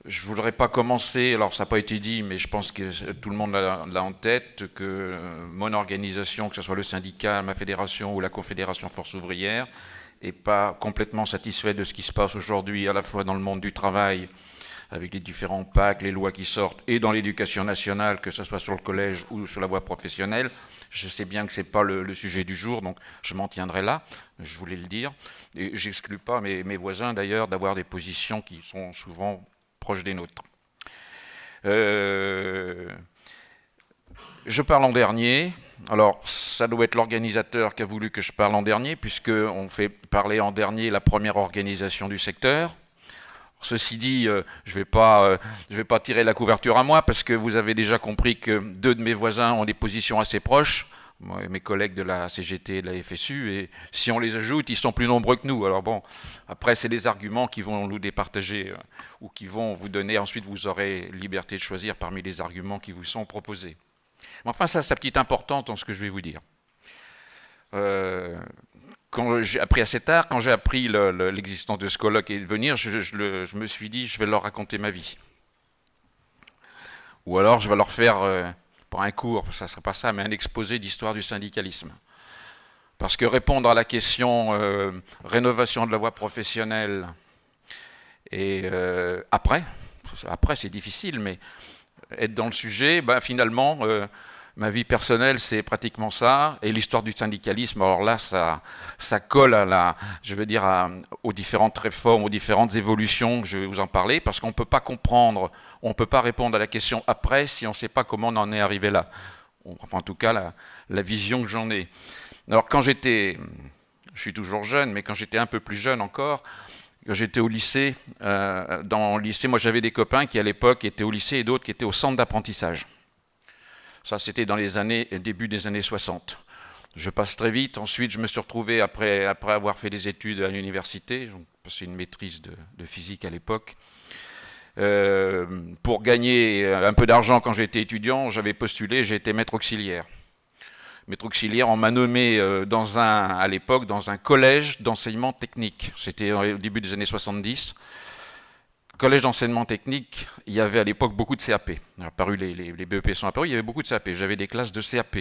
Je ne voudrais pas commencer, alors ça n'a pas été dit, mais je pense que tout le monde l'a en tête, que mon organisation, que ce soit le syndicat, ma fédération ou la Confédération Force Ouvrière, n'est pas complètement satisfait de ce qui se passe aujourd'hui, à la fois dans le monde du travail, avec les différents pactes, les lois qui sortent, et dans l'éducation nationale, que ce soit sur le collège ou sur la voie professionnelle. Je sais bien que ce n'est pas le sujet du jour, donc je m'en tiendrai là, je voulais le dire. Et j'exclus pas mes voisins d'ailleurs d'avoir des positions qui sont souvent proches des nôtres. Je parle en dernier. Alors, ça doit être l'organisateur qui a voulu que je parle en dernier, puisqu'on fait parler en dernier la première organisation du secteur. Ceci dit, je vais pas tirer la couverture à moi, parce que vous avez déjà compris que 2 de mes voisins ont des positions assez proches, moi et mes collègues de la CGT et de la FSU, et si on les ajoute, ils sont plus nombreux que nous. Alors bon, après c'est des arguments qui vont nous départager, ou qui vont vous donner, ensuite vous aurez liberté de choisir parmi les arguments qui vous sont proposés. Mais enfin, ça a sa petite importance dans ce que je vais vous dire. Quand j'ai appris assez tard, quand j'ai appris l'existence de ce colloque et de venir, je me suis dit, je vais leur raconter ma vie. Ou alors, je vais leur faire, pas un cours, ça ne serait pas ça, mais un exposé d'histoire du syndicalisme. Parce que répondre à la question rénovation de la voie professionnelle, et après c'est difficile, mais être dans le sujet, finalement, Ma vie personnelle, c'est pratiquement ça. Et l'histoire du syndicalisme, alors là, ça colle aux différentes réformes, aux différentes évolutions que je vais vous en parler, parce qu'on ne peut pas comprendre, on ne peut pas répondre à la question après si on ne sait pas comment on en est arrivé là. Enfin, en tout cas, la vision que j'en ai. Alors, je suis toujours jeune, mais quand j'étais un peu plus jeune encore, quand j'étais au lycée, dans le lycée, moi j'avais des copains qui à l'époque étaient au lycée et d'autres qui étaient au centre d'apprentissage. Ça, c'était dans début des années 60. Je passe très vite. Ensuite, je me suis retrouvé, après avoir fait des études à l'université, j'ai passé une maîtrise de physique à l'époque. Pour gagner un peu d'argent quand j'étais étudiant, j'avais postulé, j'ai été maître auxiliaire. Maître auxiliaire, on m'a nommé à l'époque dans un collège d'enseignement technique. C'était au début des années 70. Collège d'enseignement technique, il y avait à l'époque beaucoup de CAP. Les BEP sont apparus, il y avait beaucoup de CAP. J'avais des classes de CAP.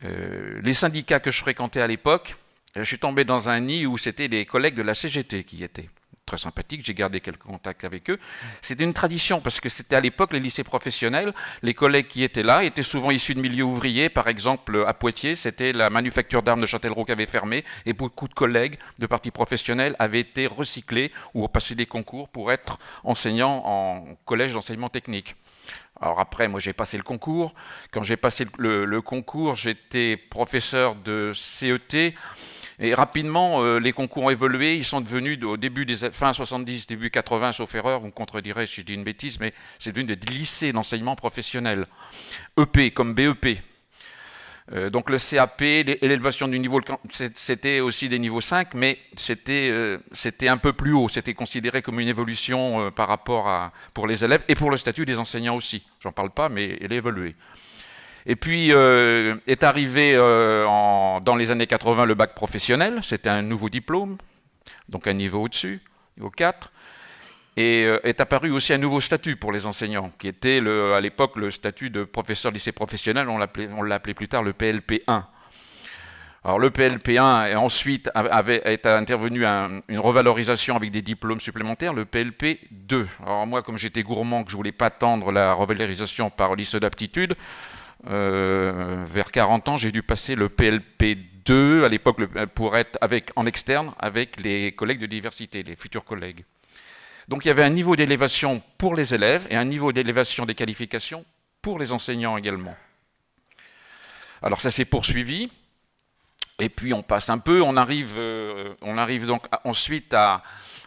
Les syndicats que je fréquentais à l'époque, je suis tombé dans un nid où c'était les collègues de la CGT qui y étaient. Très sympathiques, j'ai gardé quelques contacts avec eux. C'était une tradition parce que c'était à l'époque les lycées professionnels. Les collègues qui étaient là étaient souvent issus de milieux ouvriers. Par exemple, à Poitiers, c'était la manufacture d'armes de Châtellerault qui avait fermé et beaucoup de collègues de partis professionnels avaient été recyclés ou ont passé des concours pour être enseignants en collège d'enseignement technique. Alors après, moi j'ai passé le concours. Quand j'ai passé le concours, j'étais professeur de CET. Et rapidement, les concours ont évolué. Ils sont devenus, au début des fin 70, début 80, sauf erreur, vous me contredirez si je dis une bêtise, mais c'est devenu des lycées d'enseignement professionnel. EP comme BEP. Donc le CAP, l'élévation du niveau, c'était aussi des niveaux 5, mais c'était un peu plus haut. C'était considéré comme une évolution par rapport pour les élèves et pour le statut des enseignants aussi. J'en parle pas, mais elle a évolué. Et puis est arrivé dans les années 80 le bac professionnel, c'était un nouveau diplôme, donc un niveau au-dessus, niveau 4, et est apparu aussi un nouveau statut pour les enseignants, qui était à l'époque le statut de professeur lycée professionnel, on l'a appelé plus tard le PLP1. Alors le PLP1 ensuite est intervenu une revalorisation avec des diplômes supplémentaires, le PLP2. Alors moi, comme j'étais gourmand, que je ne voulais pas attendre la revalorisation par lycée d'aptitude, vers 40 ans, j'ai dû passer le PLP2 à l'époque pour être en externe avec les collègues de diversité, les futurs collègues. Donc il y avait un niveau d'élévation pour les élèves et un niveau d'élévation des qualifications pour les enseignants également. Alors ça s'est poursuivi et puis on passe un peu, on arrive donc ensuite à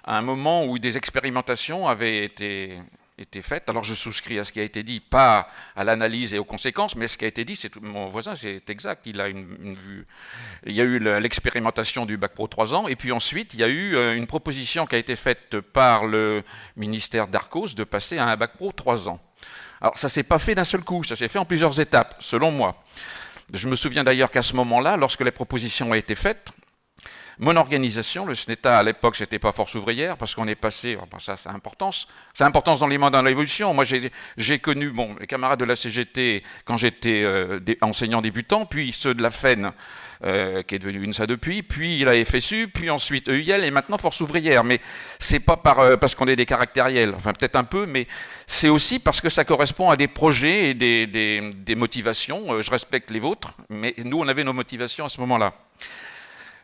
un moment où des expérimentations avaient été faite. Alors je souscris à ce qui a été dit, pas à l'analyse et aux conséquences, mais ce qui a été dit, mon voisin, c'est exact, il a une vue. Il y a eu l'expérimentation du Bac Pro 3 ans, et puis ensuite, il y a eu une proposition qui a été faite par le ministère d'Arcos de passer à un Bac Pro 3 ans. Alors ça ne s'est pas fait d'un seul coup, ça s'est fait en plusieurs étapes, selon moi. Je me souviens d'ailleurs qu'à ce moment-là, lorsque les propositions ont été faites, mon organisation, le SNETA, à l'époque, c'était pas Force ouvrière, parce qu'on est passé, ça c'est importance dans l'évolution. Moi, j'ai connu mes camarades de la CGT quand j'étais enseignant débutant, puis ceux de la FEN, qui est devenu UNSA depuis, puis la FSU, puis ensuite EIL, et maintenant Force ouvrière. Mais c'est pas parce qu'on est des caractériels, enfin peut-être un peu, mais c'est aussi parce que ça correspond à des projets et des motivations. Je respecte les vôtres, mais nous, on avait nos motivations à ce moment-là.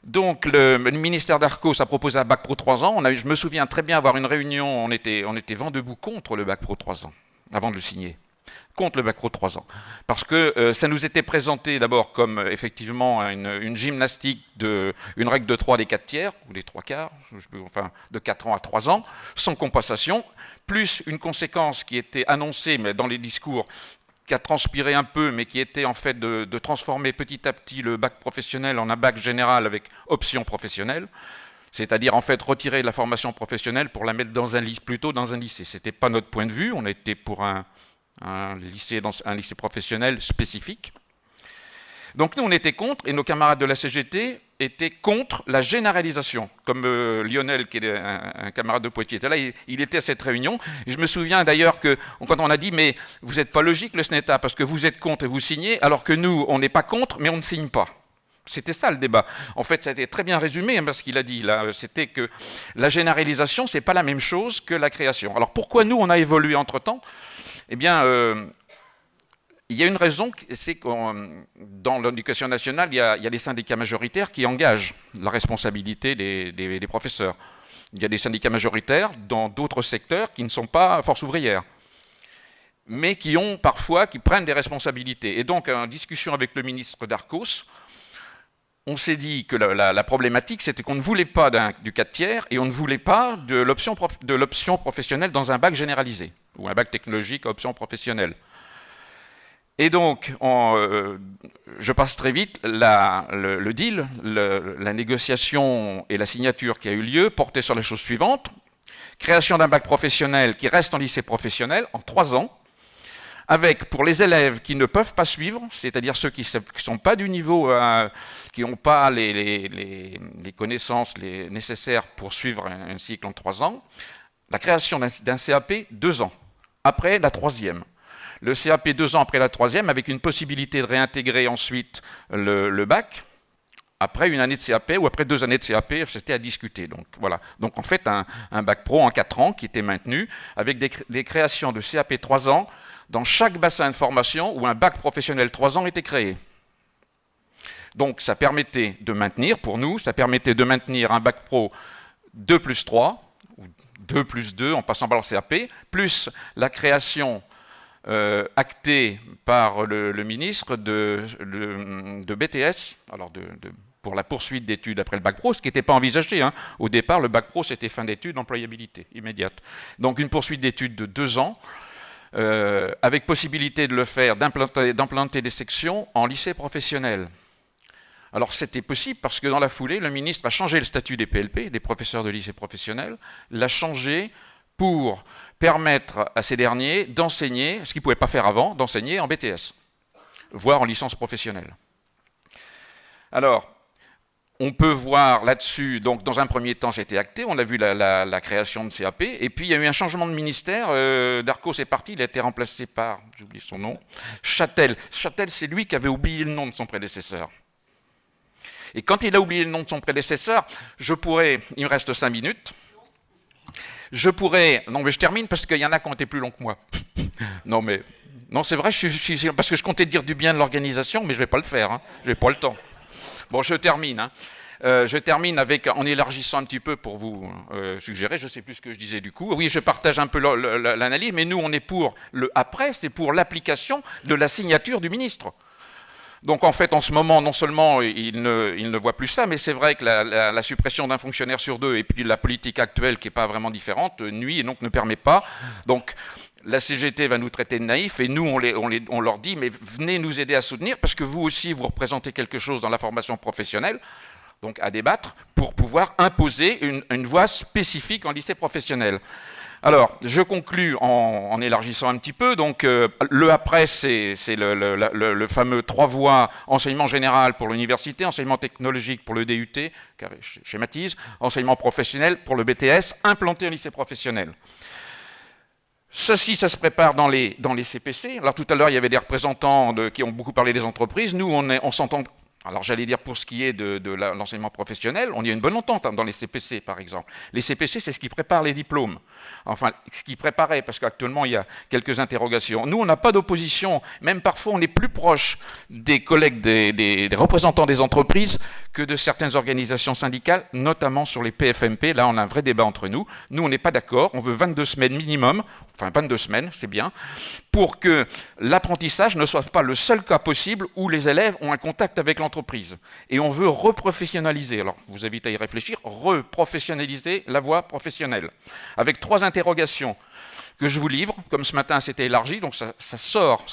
Donc le ministère d'Arcos a proposé un Bac Pro 3 ans. Je me souviens très bien avoir une réunion, on était vent debout contre le Bac Pro 3 ans, avant de le signer. Contre le Bac Pro 3 ans. Parce que ça nous était présenté d'abord comme effectivement une gymnastique, une règle de 3 des 4 tiers, ou des 3 quarts, enfin de 4 ans à 3 ans, sans compensation, plus une conséquence qui était annoncée, mais dans les discours, qui a transpiré un peu, mais qui était en fait de transformer petit à petit le bac professionnel en un bac général avec option professionnelle, c'est-à-dire en fait retirer la formation professionnelle pour la mettre plutôt dans un lycée. Ce n'était pas notre point de vue, on était pour un lycée professionnel spécifique. Donc nous on était contre, et nos camarades de la CGT étaient contre la généralisation, comme Lionel, qui est un camarade de Poitiers, était là, il était à cette réunion. Et je me souviens d'ailleurs que quand on a dit, mais vous n'êtes pas logique le SNETA, parce que vous êtes contre et vous signez, alors que nous, on n'est pas contre, mais on ne signe pas. C'était ça le débat. En fait, ça a été très bien résumé, parce qu'il a dit là, c'était que la généralisation, c'est pas la même chose que la création. Alors pourquoi nous, on a évolué entre-temps ? Eh bien, il y a une raison, c'est que dans l'éducation nationale, il y a des syndicats majoritaires qui engagent la responsabilité des professeurs. Il y a des syndicats majoritaires dans d'autres secteurs qui ne sont pas force ouvrière, mais qui prennent des responsabilités. Et donc, en discussion avec le ministre Darcos, on s'est dit que la problématique, c'était qu'on ne voulait pas du 4 tiers et on ne voulait pas de l'option professionnelle dans un bac généralisé, ou un bac technologique à option professionnelle. Et donc, je passe très vite, le deal, la négociation et la signature qui a eu lieu portait sur les choses suivantes. Création d'un bac professionnel qui reste en lycée professionnel en 3 ans, avec, pour les élèves qui ne peuvent pas suivre, c'est-à-dire ceux qui ne sont pas du niveau, qui n'ont pas les connaissances nécessaires pour suivre un cycle en 3 ans, la création d'un CAP 2 ans, après la 3e. Le CAP 2 ans après la 3e, avec une possibilité de réintégrer ensuite le bac, après une année de CAP ou après 2 années de CAP, c'était à discuter. Donc, voilà. Donc en fait, un bac pro en 4 ans qui était maintenu, avec des créations de CAP 3 ans dans chaque bassin de formation où un bac professionnel 3 ans était créé. Donc ça permettait de maintenir, pour nous, ça permettait de maintenir un bac pro 2+3, ou 2+2 en passant par le CAP, plus la création actée par le ministre de BTS, alors pour la poursuite d'études après le bac pro, ce qui n'était pas envisagé. Hein. Au départ, le bac pro, c'était fin d'études, employabilité immédiate. Donc une poursuite d'études de 2 ans, avec possibilité de le faire, d'implanter des sections en lycée professionnel. Alors c'était possible parce que dans la foulée, le ministre a changé le statut des PLP, des professeurs de lycée professionnel, l'a changé pour permettre à ces derniers d'enseigner, ce qu'ils ne pouvaient pas faire avant, d'enseigner en BTS, voire en licence professionnelle. Alors, on peut voir là-dessus, donc dans un premier temps c'était acté, on a vu la création de CAP, et puis il y a eu un changement de ministère, Darcos est parti, il a été remplacé par, j'oublie son nom, Châtel. Châtel, c'est lui qui avait oublié le nom de son prédécesseur. Et quand il a oublié le nom de son prédécesseur, il me reste 5 minutes, non mais je termine parce qu'il y en a qui ont été plus longs que moi. Non c'est vrai, parce que je comptais dire du bien de l'organisation, mais je ne vais pas le faire, hein, je n'ai pas le temps. Bon, je termine. Hein. Je termine en élargissant un petit peu pour vous suggérer, je ne sais plus ce que je disais du coup. Oui, je partage un peu l'analyse, mais nous on est pour le après, c'est pour l'application de la signature du ministre. Donc en fait, en ce moment, non seulement il ne voit plus ça, mais c'est vrai que la suppression d'un fonctionnaire sur 2 et puis la politique actuelle qui n'est pas vraiment différente nuit et donc ne permet pas. Donc la CGT va nous traiter de naïfs et nous on leur dit mais venez nous aider à soutenir parce que vous aussi vous représentez quelque chose dans la formation professionnelle, donc à débattre pour pouvoir imposer une voie spécifique en lycée professionnel. Alors, je conclus en élargissant un petit peu. Donc, le après, c'est le fameux 3 voies, enseignement général pour l'université, enseignement technologique pour le DUT, je schématise, enseignement professionnel pour le BTS, implanté au lycée professionnel. Ceci, ça se prépare dans les CPC. Alors, tout à l'heure, il y avait des représentants qui ont beaucoup parlé des entreprises. Nous, on s'entend... Alors j'allais dire pour ce qui est de l'enseignement professionnel, on y a une bonne entente dans les CPC par exemple. Les CPC c'est ce qui prépare les diplômes, enfin ce qui préparait parce qu'actuellement il y a quelques interrogations. Nous on n'a pas d'opposition, même parfois on est plus proche des collègues des représentants des entreprises que de certaines organisations syndicales, notamment sur les PFMP, là on a un vrai débat entre nous. Nous on n'est pas d'accord, on veut 22 semaines minimum, enfin 22 semaines c'est bien, pour que l'apprentissage ne soit pas le seul cas possible où les élèves ont un contact avec l'entreprise. Et on veut reprofessionnaliser, alors je vous invite à y réfléchir, reprofessionnaliser la voie professionnelle. Avec 3 interrogations que je vous livre, comme ce matin c'était élargi, donc ça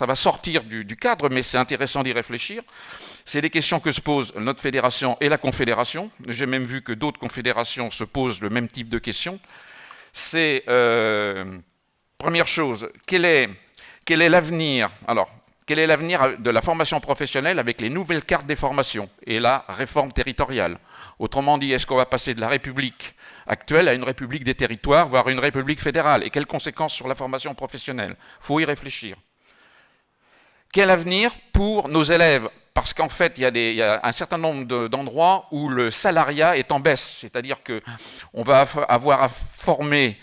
va sortir du cadre, mais c'est intéressant d'y réfléchir. C'est les questions que se pose notre fédération et la confédération. J'ai même vu que d'autres confédérations se posent le même type de questions. C'est, première chose, quel est l'avenir ? Alors, quel est l'avenir de la formation professionnelle avec les nouvelles cartes des formations et la réforme territoriale ? Autrement dit, est-ce qu'on va passer de la République actuelle à une République des territoires, voire une République fédérale ? Et quelles conséquences sur la formation professionnelle ? Il faut y réfléchir. Quel avenir pour nos élèves ? Parce qu'en fait, il y a un certain nombre d'endroits où le salariat est en baisse. C'est-à-dire qu'on va avoir à former,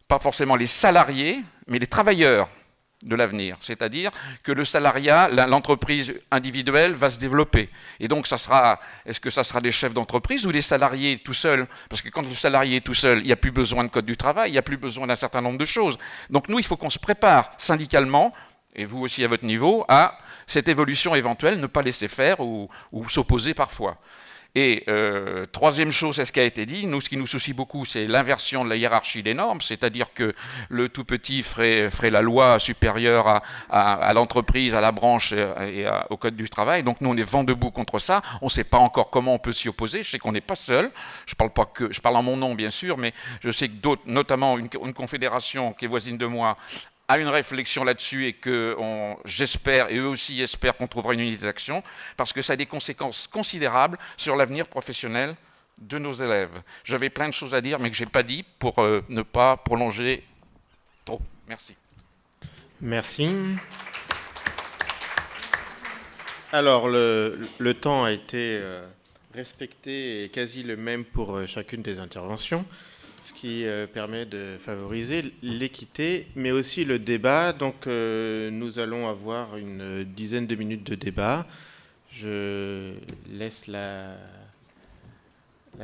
pas forcément les salariés, mais les travailleurs. de l'avenir, c'est-à-dire que le salariat, l'entreprise individuelle va se développer. Et donc, est-ce que ça sera des chefs d'entreprise ou des salariés tout seuls? Parce que quand le salarié est tout seul, il n'y a plus besoin de code du travail, il n'y a plus besoin d'un certain nombre de choses. Donc nous, il faut qu'on se prépare syndicalement, et vous aussi à votre niveau, à cette évolution éventuelle, ne pas laisser faire ou s'opposer parfois. Et troisième chose, c'est ce qui a été dit, nous, ce qui nous soucie beaucoup, c'est l'inversion de la hiérarchie des normes, c'est-à-dire que le tout petit ferait la loi supérieure à l'entreprise, à la branche et au code du travail. Donc nous, on est vent debout contre ça. On ne sait pas encore comment on peut s'y opposer. Je sais qu'on n'est pas seul. Je parle en mon nom, bien sûr, mais je sais que d'autres, notamment une confédération qui est voisine de moi, à une réflexion là-dessus et que j'espère, et eux aussi espèrent qu'on trouvera une unité d'action, parce que ça a des conséquences considérables sur l'avenir professionnel de nos élèves. J'avais plein de choses à dire, mais que je n'ai pas dit pour ne pas prolonger trop. Merci. Merci. Alors, le temps a été respecté et quasi le même pour chacune des interventions, ce qui permet de favoriser l'équité, mais aussi le débat. Donc, nous allons avoir une dizaine de minutes de débat. Je laisse la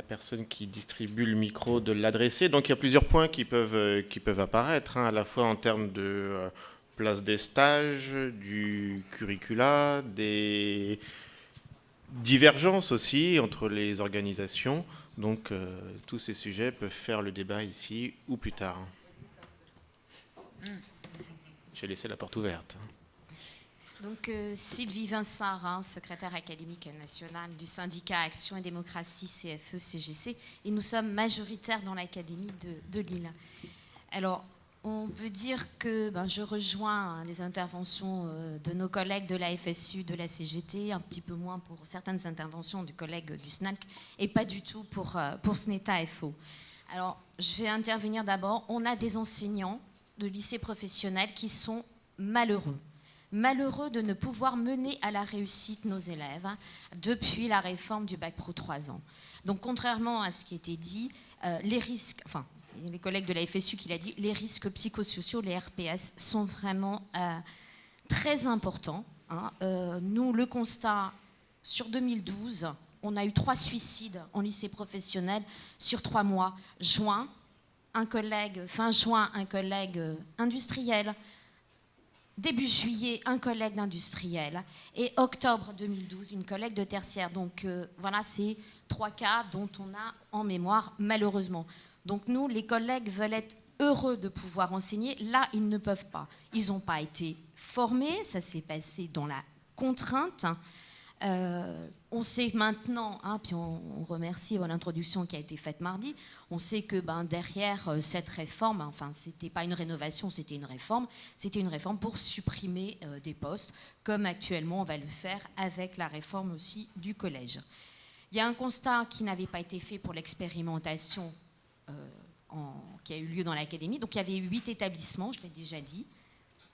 personne qui distribue le micro de l'adresser. Donc, il y a plusieurs points qui peuvent apparaître, à la fois en termes de place des stages, du curricula, des divergences aussi entre les organisations. Donc, tous ces sujets peuvent faire le débat ici ou plus tard. J'ai laissé la porte ouverte. Donc, Sylvie Vinsart, secrétaire académique nationale du syndicat Action et Démocratie CFE-CGC, et nous sommes majoritaires dans l'académie de Lille. Alors, on peut dire que je rejoins les interventions de nos collègues de la FSU, de la CGT, un petit peu moins pour certaines interventions du collègue du SNALC, et pas du tout pour SNETA FO. Alors, je vais intervenir d'abord. On a des enseignants de lycées professionnels qui sont malheureux de ne pouvoir mener à la réussite nos élèves depuis la réforme du Bac Pro 3 ans. Donc, contrairement à ce qui était dit, les risques... les collègues de la FSU qui l'a dit, les risques psychosociaux, les RPS, sont vraiment très importants. Nous, le constat, sur 2012, on a eu 3 suicides en lycée professionnel sur 3 mois. Fin juin, un collègue industriel. Début juillet, un collègue d'industriel. Et octobre 2012, une collègue de tertiaire. Donc voilà, c'est 3 cas dont on a en mémoire, malheureusement. Donc nous, les collègues veulent être heureux de pouvoir enseigner. Là, ils ne peuvent pas. Ils n'ont pas été formés. Ça s'est passé dans la contrainte. On sait maintenant, puis on remercie l'introduction qui a été faite mardi, on sait que derrière cette réforme, c'était pas une rénovation, c'était une réforme pour supprimer des postes, comme actuellement on va le faire avec la réforme aussi du collège. Il y a un constat qui n'avait pas été fait pour l'expérimentation qui a eu lieu dans l'académie. Donc il y avait 8 établissements, je l'ai déjà dit.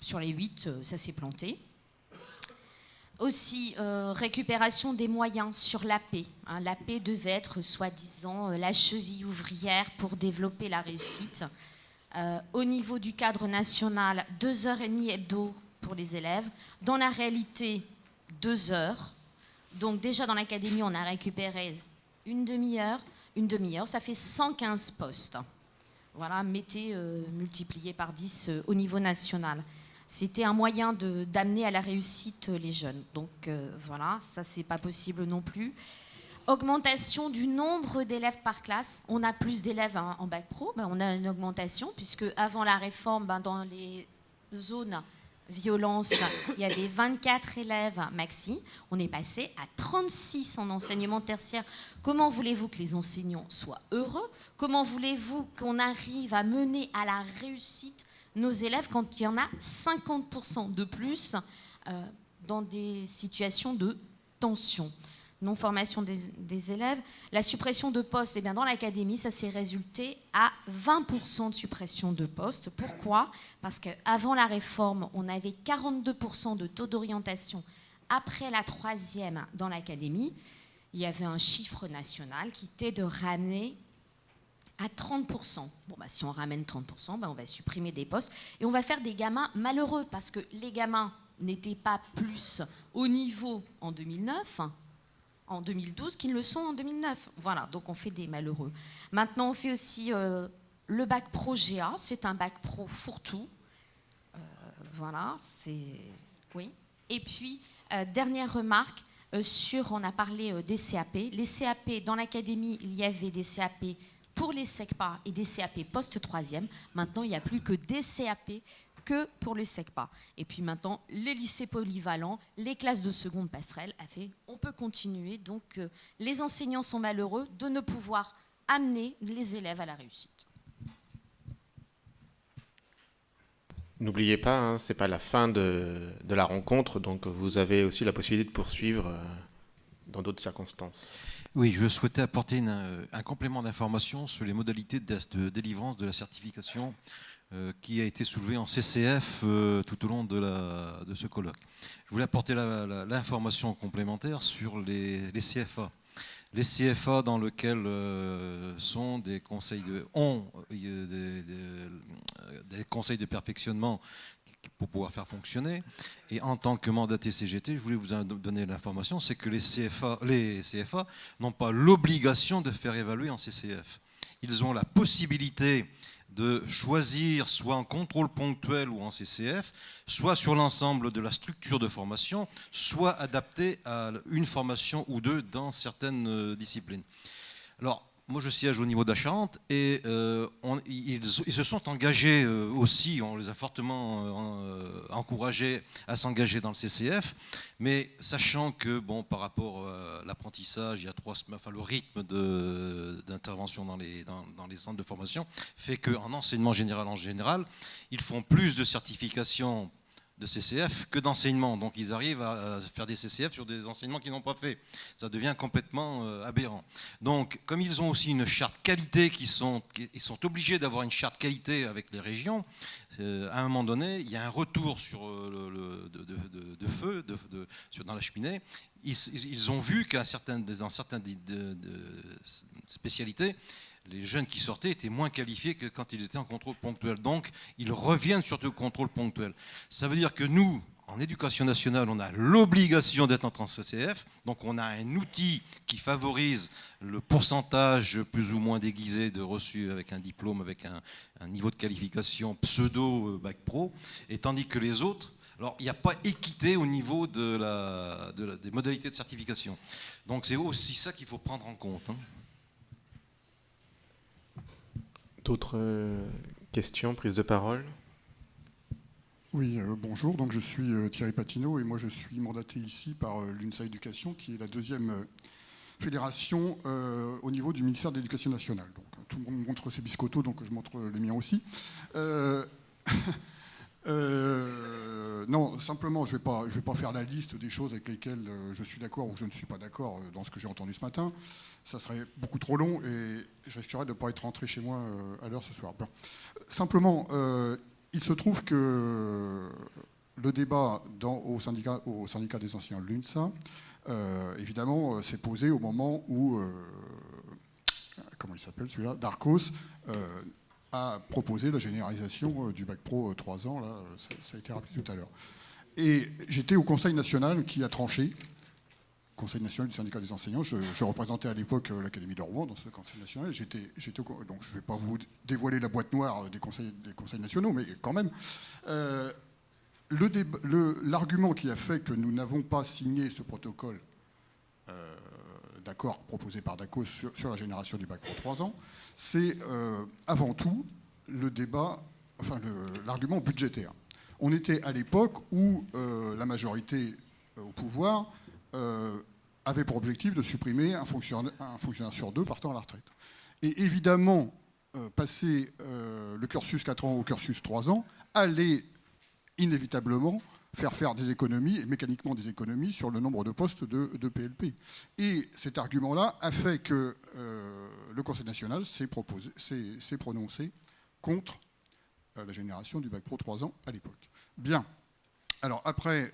Sur les 8, ça s'est planté. Aussi, récupération des moyens sur l'AP. L'AP devait être, soi-disant, la cheville ouvrière pour développer la réussite. Au niveau du cadre national, 2h30 hebdo pour les élèves. Dans la réalité, 2 heures. Donc déjà dans l'académie, on a récupéré une demi-heure, ça fait 115 postes. Voilà, multiplié par 10 au niveau national. C'était un moyen d'amener à la réussite les jeunes. Donc voilà, ça c'est pas possible non plus. Augmentation du nombre d'élèves par classe. On a plus d'élèves en Bac Pro, on a une augmentation, puisque avant la réforme, dans les zones violence, il y avait 24 élèves maxi. On est passé à 36 en enseignement tertiaire. Comment voulez-vous que les enseignants soient heureux? Comment voulez-vous qu'on arrive à mener à la réussite nos élèves quand il y en a 50% de plus dans des situations de tension? Non-formation des élèves. La suppression de postes, dans l'académie, ça s'est résulté à 20% de suppression de postes. Pourquoi? Parce qu'avant la réforme, on avait 42% de taux d'orientation après la 3e dans l'académie. Il y avait un chiffre national qui était de ramener à 30%. Bon, bah, si on ramène 30%, bah, on va supprimer des postes et on va faire des gamins malheureux parce que les gamins n'étaient pas plus au niveau en 2009, en 2012 qu'ils le sont en 2009. Voilà, donc on fait des malheureux. Maintenant, on fait aussi le bac pro GA, c'est un bac pro fourre-tout. Voilà, c'est... Oui. Et puis, dernière remarque, on a parlé des CAP. Les CAP, dans l'académie, il y avait des CAP pour les SECPA et des CAP post-troisième. Maintenant, il n'y a plus que des CAP que pour les SECPA. Et puis maintenant, les lycées polyvalents, les classes de seconde passerelle, on peut continuer. Donc, les enseignants sont malheureux de ne pouvoir amener les élèves à la réussite. N'oubliez pas, hein, ce n'est pas la fin de la rencontre, donc vous avez aussi la possibilité de poursuivre dans d'autres circonstances. Oui, je souhaitais apporter un complément d'information sur les modalités de délivrance de la certification qui a été soulevée en CCF tout au long de ce colloque. Je voulais apporter l'information complémentaire sur les CFA. Les CFA dans lesquels sont des conseils des conseils de perfectionnement pour pouvoir faire fonctionner. Et en tant que mandaté CGT, je voulais vous donner l'information, c'est que les CFA n'ont pas l'obligation de faire évaluer en CCF. Ils ont la possibilité de choisir soit en contrôle ponctuel ou en CCF, soit sur l'ensemble de la structure de formation, soit adapté à une formation ou deux dans certaines disciplines. Alors, moi je siège au niveau de la Charente et ils se sont engagés aussi, on les a fortement encouragés à s'engager dans le CCF, mais sachant que bon, par rapport à l'apprentissage, il y a 3 semaines, enfin, le rythme d'intervention dans les centres de formation fait qu'en enseignement général en général, ils font plus de certifications de CCF que d'enseignement. Donc ils arrivent à faire des CCF sur des enseignements qu'ils n'ont pas fait. Ça devient complètement aberrant. Donc comme ils ont aussi une charte qualité, ils sont obligés d'avoir une charte qualité avec les régions, à un moment donné, il y a un retour sur de feu dans la cheminée. Ils ont vu dans certaines spécialités, les jeunes qui sortaient étaient moins qualifiés que quand ils étaient en contrôle ponctuel. Donc, ils reviennent sur le contrôle ponctuel. Ça veut dire que nous, en éducation nationale, on a l'obligation d'être en CCF. Donc, on a un outil qui favorise le pourcentage plus ou moins déguisé de reçus avec un diplôme, avec un niveau de qualification pseudo-bac pro. Et tandis que les autres, alors, il n'y a pas équité au niveau des modalités de certification. Donc, c'est aussi ça qu'il faut prendre en compte, hein. D'autres questions, prise de parole? Oui, bonjour. Donc, je suis Thierry Patineau et moi je suis mandaté ici par l'UNSA Éducation, qui est la deuxième fédération au niveau du ministère de l'Éducation nationale. Donc, tout le monde montre ses biscottos, donc je montre les miens aussi. Non, simplement, je vais pas faire la liste des choses avec lesquelles je suis d'accord ou je ne suis pas d'accord dans ce que j'ai entendu ce matin. Ça serait beaucoup trop long et je risquerais de ne pas être rentré chez moi à l'heure ce soir. Bon. Simplement, il se trouve que le débat au syndicat des enseignants de l'UNSA, évidemment, s'est posé au moment où, comment il s'appelle celui-là, Darcos, a proposé la généralisation du bac pro 3 ans, là, ça a été rappelé tout à l'heure. Et j'étais au Conseil national qui a tranché, Conseil national du syndicat des enseignants, je représentais à l'époque l'Académie de Rouen dans ce Conseil national, donc je ne vais pas vous dévoiler la boîte noire des conseils nationaux, mais quand même, l'argument qui a fait que nous n'avons pas signé ce protocole d'accord proposé par DACO sur la génération du bac pour 3 ans, c'est avant tout le débat, enfin l'argument budgétaire. On était à l'époque où la majorité au pouvoir avait pour objectif de supprimer un fonctionnaire sur 2 partant à la retraite. Et évidemment, passer le cursus 4 ans au cursus 3 ans allait inévitablement faire des économies, et mécaniquement des économies, sur le nombre de postes de PLP. Et cet argument-là a fait que le Conseil national s'est prononcé contre la génération du bac pro 3 ans à l'époque. Bien. Alors après,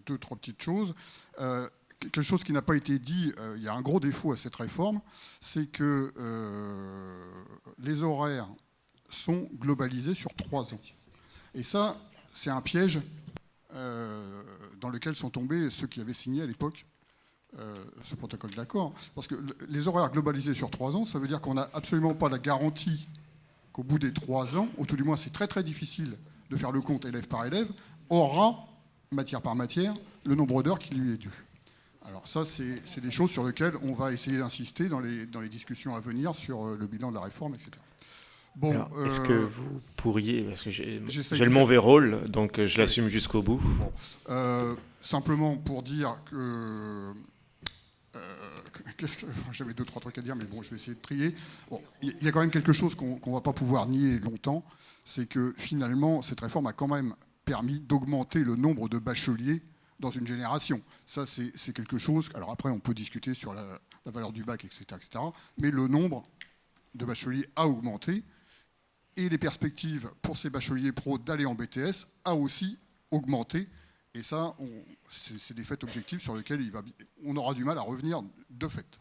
2-3 petites choses. quelque chose qui n'a pas été dit, il y a un gros défaut à cette réforme, c'est que les horaires sont globalisés sur 3 ans. Et ça, c'est un piège dans lequel sont tombés ceux qui avaient signé à l'époque ce protocole d'accord. Parce que les horaires globalisés sur 3 ans, ça veut dire qu'on n'a absolument pas la garantie qu'au bout des 3 ans, ou tout du moins c'est très très difficile de faire le compte élève par élève, aura, matière par matière, le nombre d'heures qui lui est dû. Alors ça, c'est des choses sur lesquelles on va essayer d'insister dans les discussions à venir sur le bilan de la réforme, etc. Bon, est-ce que vous pourriez, parce que j'ai le mauvais rôle, donc je l'assume jusqu'au bout. Bon. Simplement pour dire que... j'avais 2-3 trucs à dire, mais bon, je vais essayer de trier. Bon, il y a quand même quelque chose qu'on ne va pas pouvoir nier longtemps, c'est que finalement, cette réforme a quand même permis d'augmenter le nombre de bacheliers dans une génération. Ça, c'est quelque chose... Alors après, on peut discuter sur la valeur du bac, etc., etc., mais le nombre de bacheliers a augmenté, et les perspectives pour ces bacheliers pro d'aller en BTS a aussi augmenté. Et ça, c'est des faits objectifs sur lesquels on aura du mal à revenir de fait.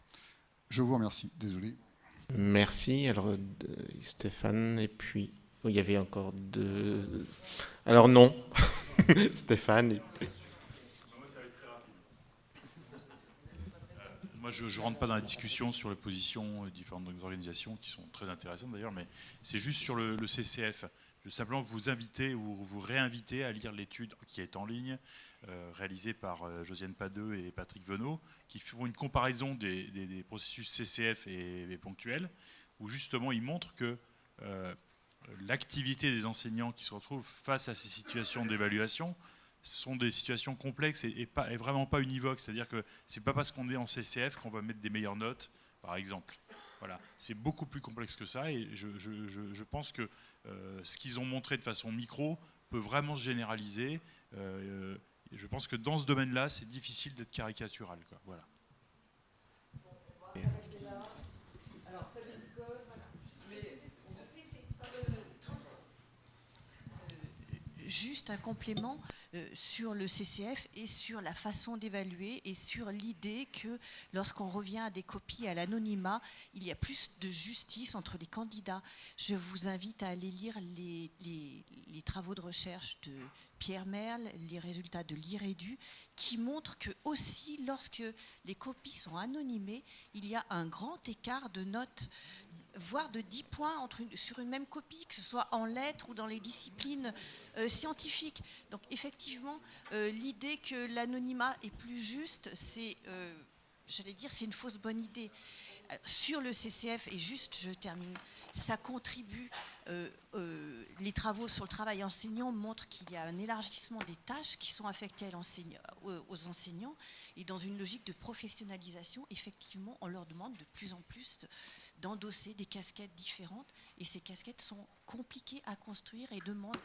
Je vous remercie. Désolé. Merci. Alors, Stéphane, et puis... il y avait encore deux... Alors non. Stéphane. Moi, je ne rentre pas dans la discussion sur les positions de différentes organisations qui sont très intéressantes d'ailleurs, mais c'est juste sur le CCF. Je veux simplement vous inviter ou vous réinviter à lire l'étude qui est en ligne, réalisée par Josiane Padeux et Patrick Venot, qui font une comparaison des processus CCF et ponctuels, où justement ils montrent que l'activité des enseignants qui se retrouvent face à ces situations d'évaluation sont des situations complexes et vraiment pas univoques. C'est-à-dire que c'est pas parce qu'on est en CCF qu'on va mettre des meilleures notes, par exemple. Voilà, c'est beaucoup plus complexe que ça, et je pense que ce qu'ils ont montré de façon micro peut vraiment se généraliser. Je pense que dans ce domaine-là, c'est difficile d'être caricatural, quoi. Voilà. Juste un complément sur le CCF et sur la façon d'évaluer et sur l'idée que lorsqu'on revient à des copies à l'anonymat, il y a plus de justice entre les candidats. Je vous invite à aller lire les travaux de recherche de Pierre Merle, les résultats de l'IREDU, qui montrent que aussi lorsque les copies sont anonymées, il y a un grand écart de notes, voire de 10 points sur une même copie, que ce soit en lettres ou dans les disciplines scientifiques. Donc effectivement, l'idée que l'anonymat est plus juste, c'est, j'allais dire, c'est une fausse bonne idée. Sur le CCF, et juste je termine, ça contribue, les travaux sur le travail enseignant montrent qu'il y a un élargissement des tâches qui sont affectées aux enseignants, et dans une logique de professionnalisation, effectivement, on leur demande de plus en plus d'endosser des casquettes différentes, et ces casquettes sont compliquées à construire et demandent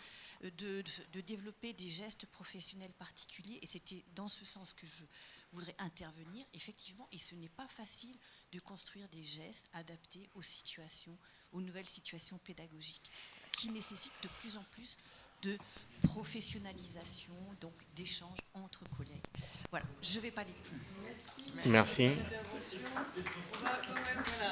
de développer des gestes professionnels particuliers, et c'était dans ce sens que je voudrais intervenir, effectivement, et ce n'est pas facile de construire des gestes adaptés aux situations, aux nouvelles situations pédagogiques, qui nécessitent de plus en plus de professionnalisation, donc d'échanges entre collègues. Voilà, je ne vais pas aller plus. Merci. On va quand même, voilà.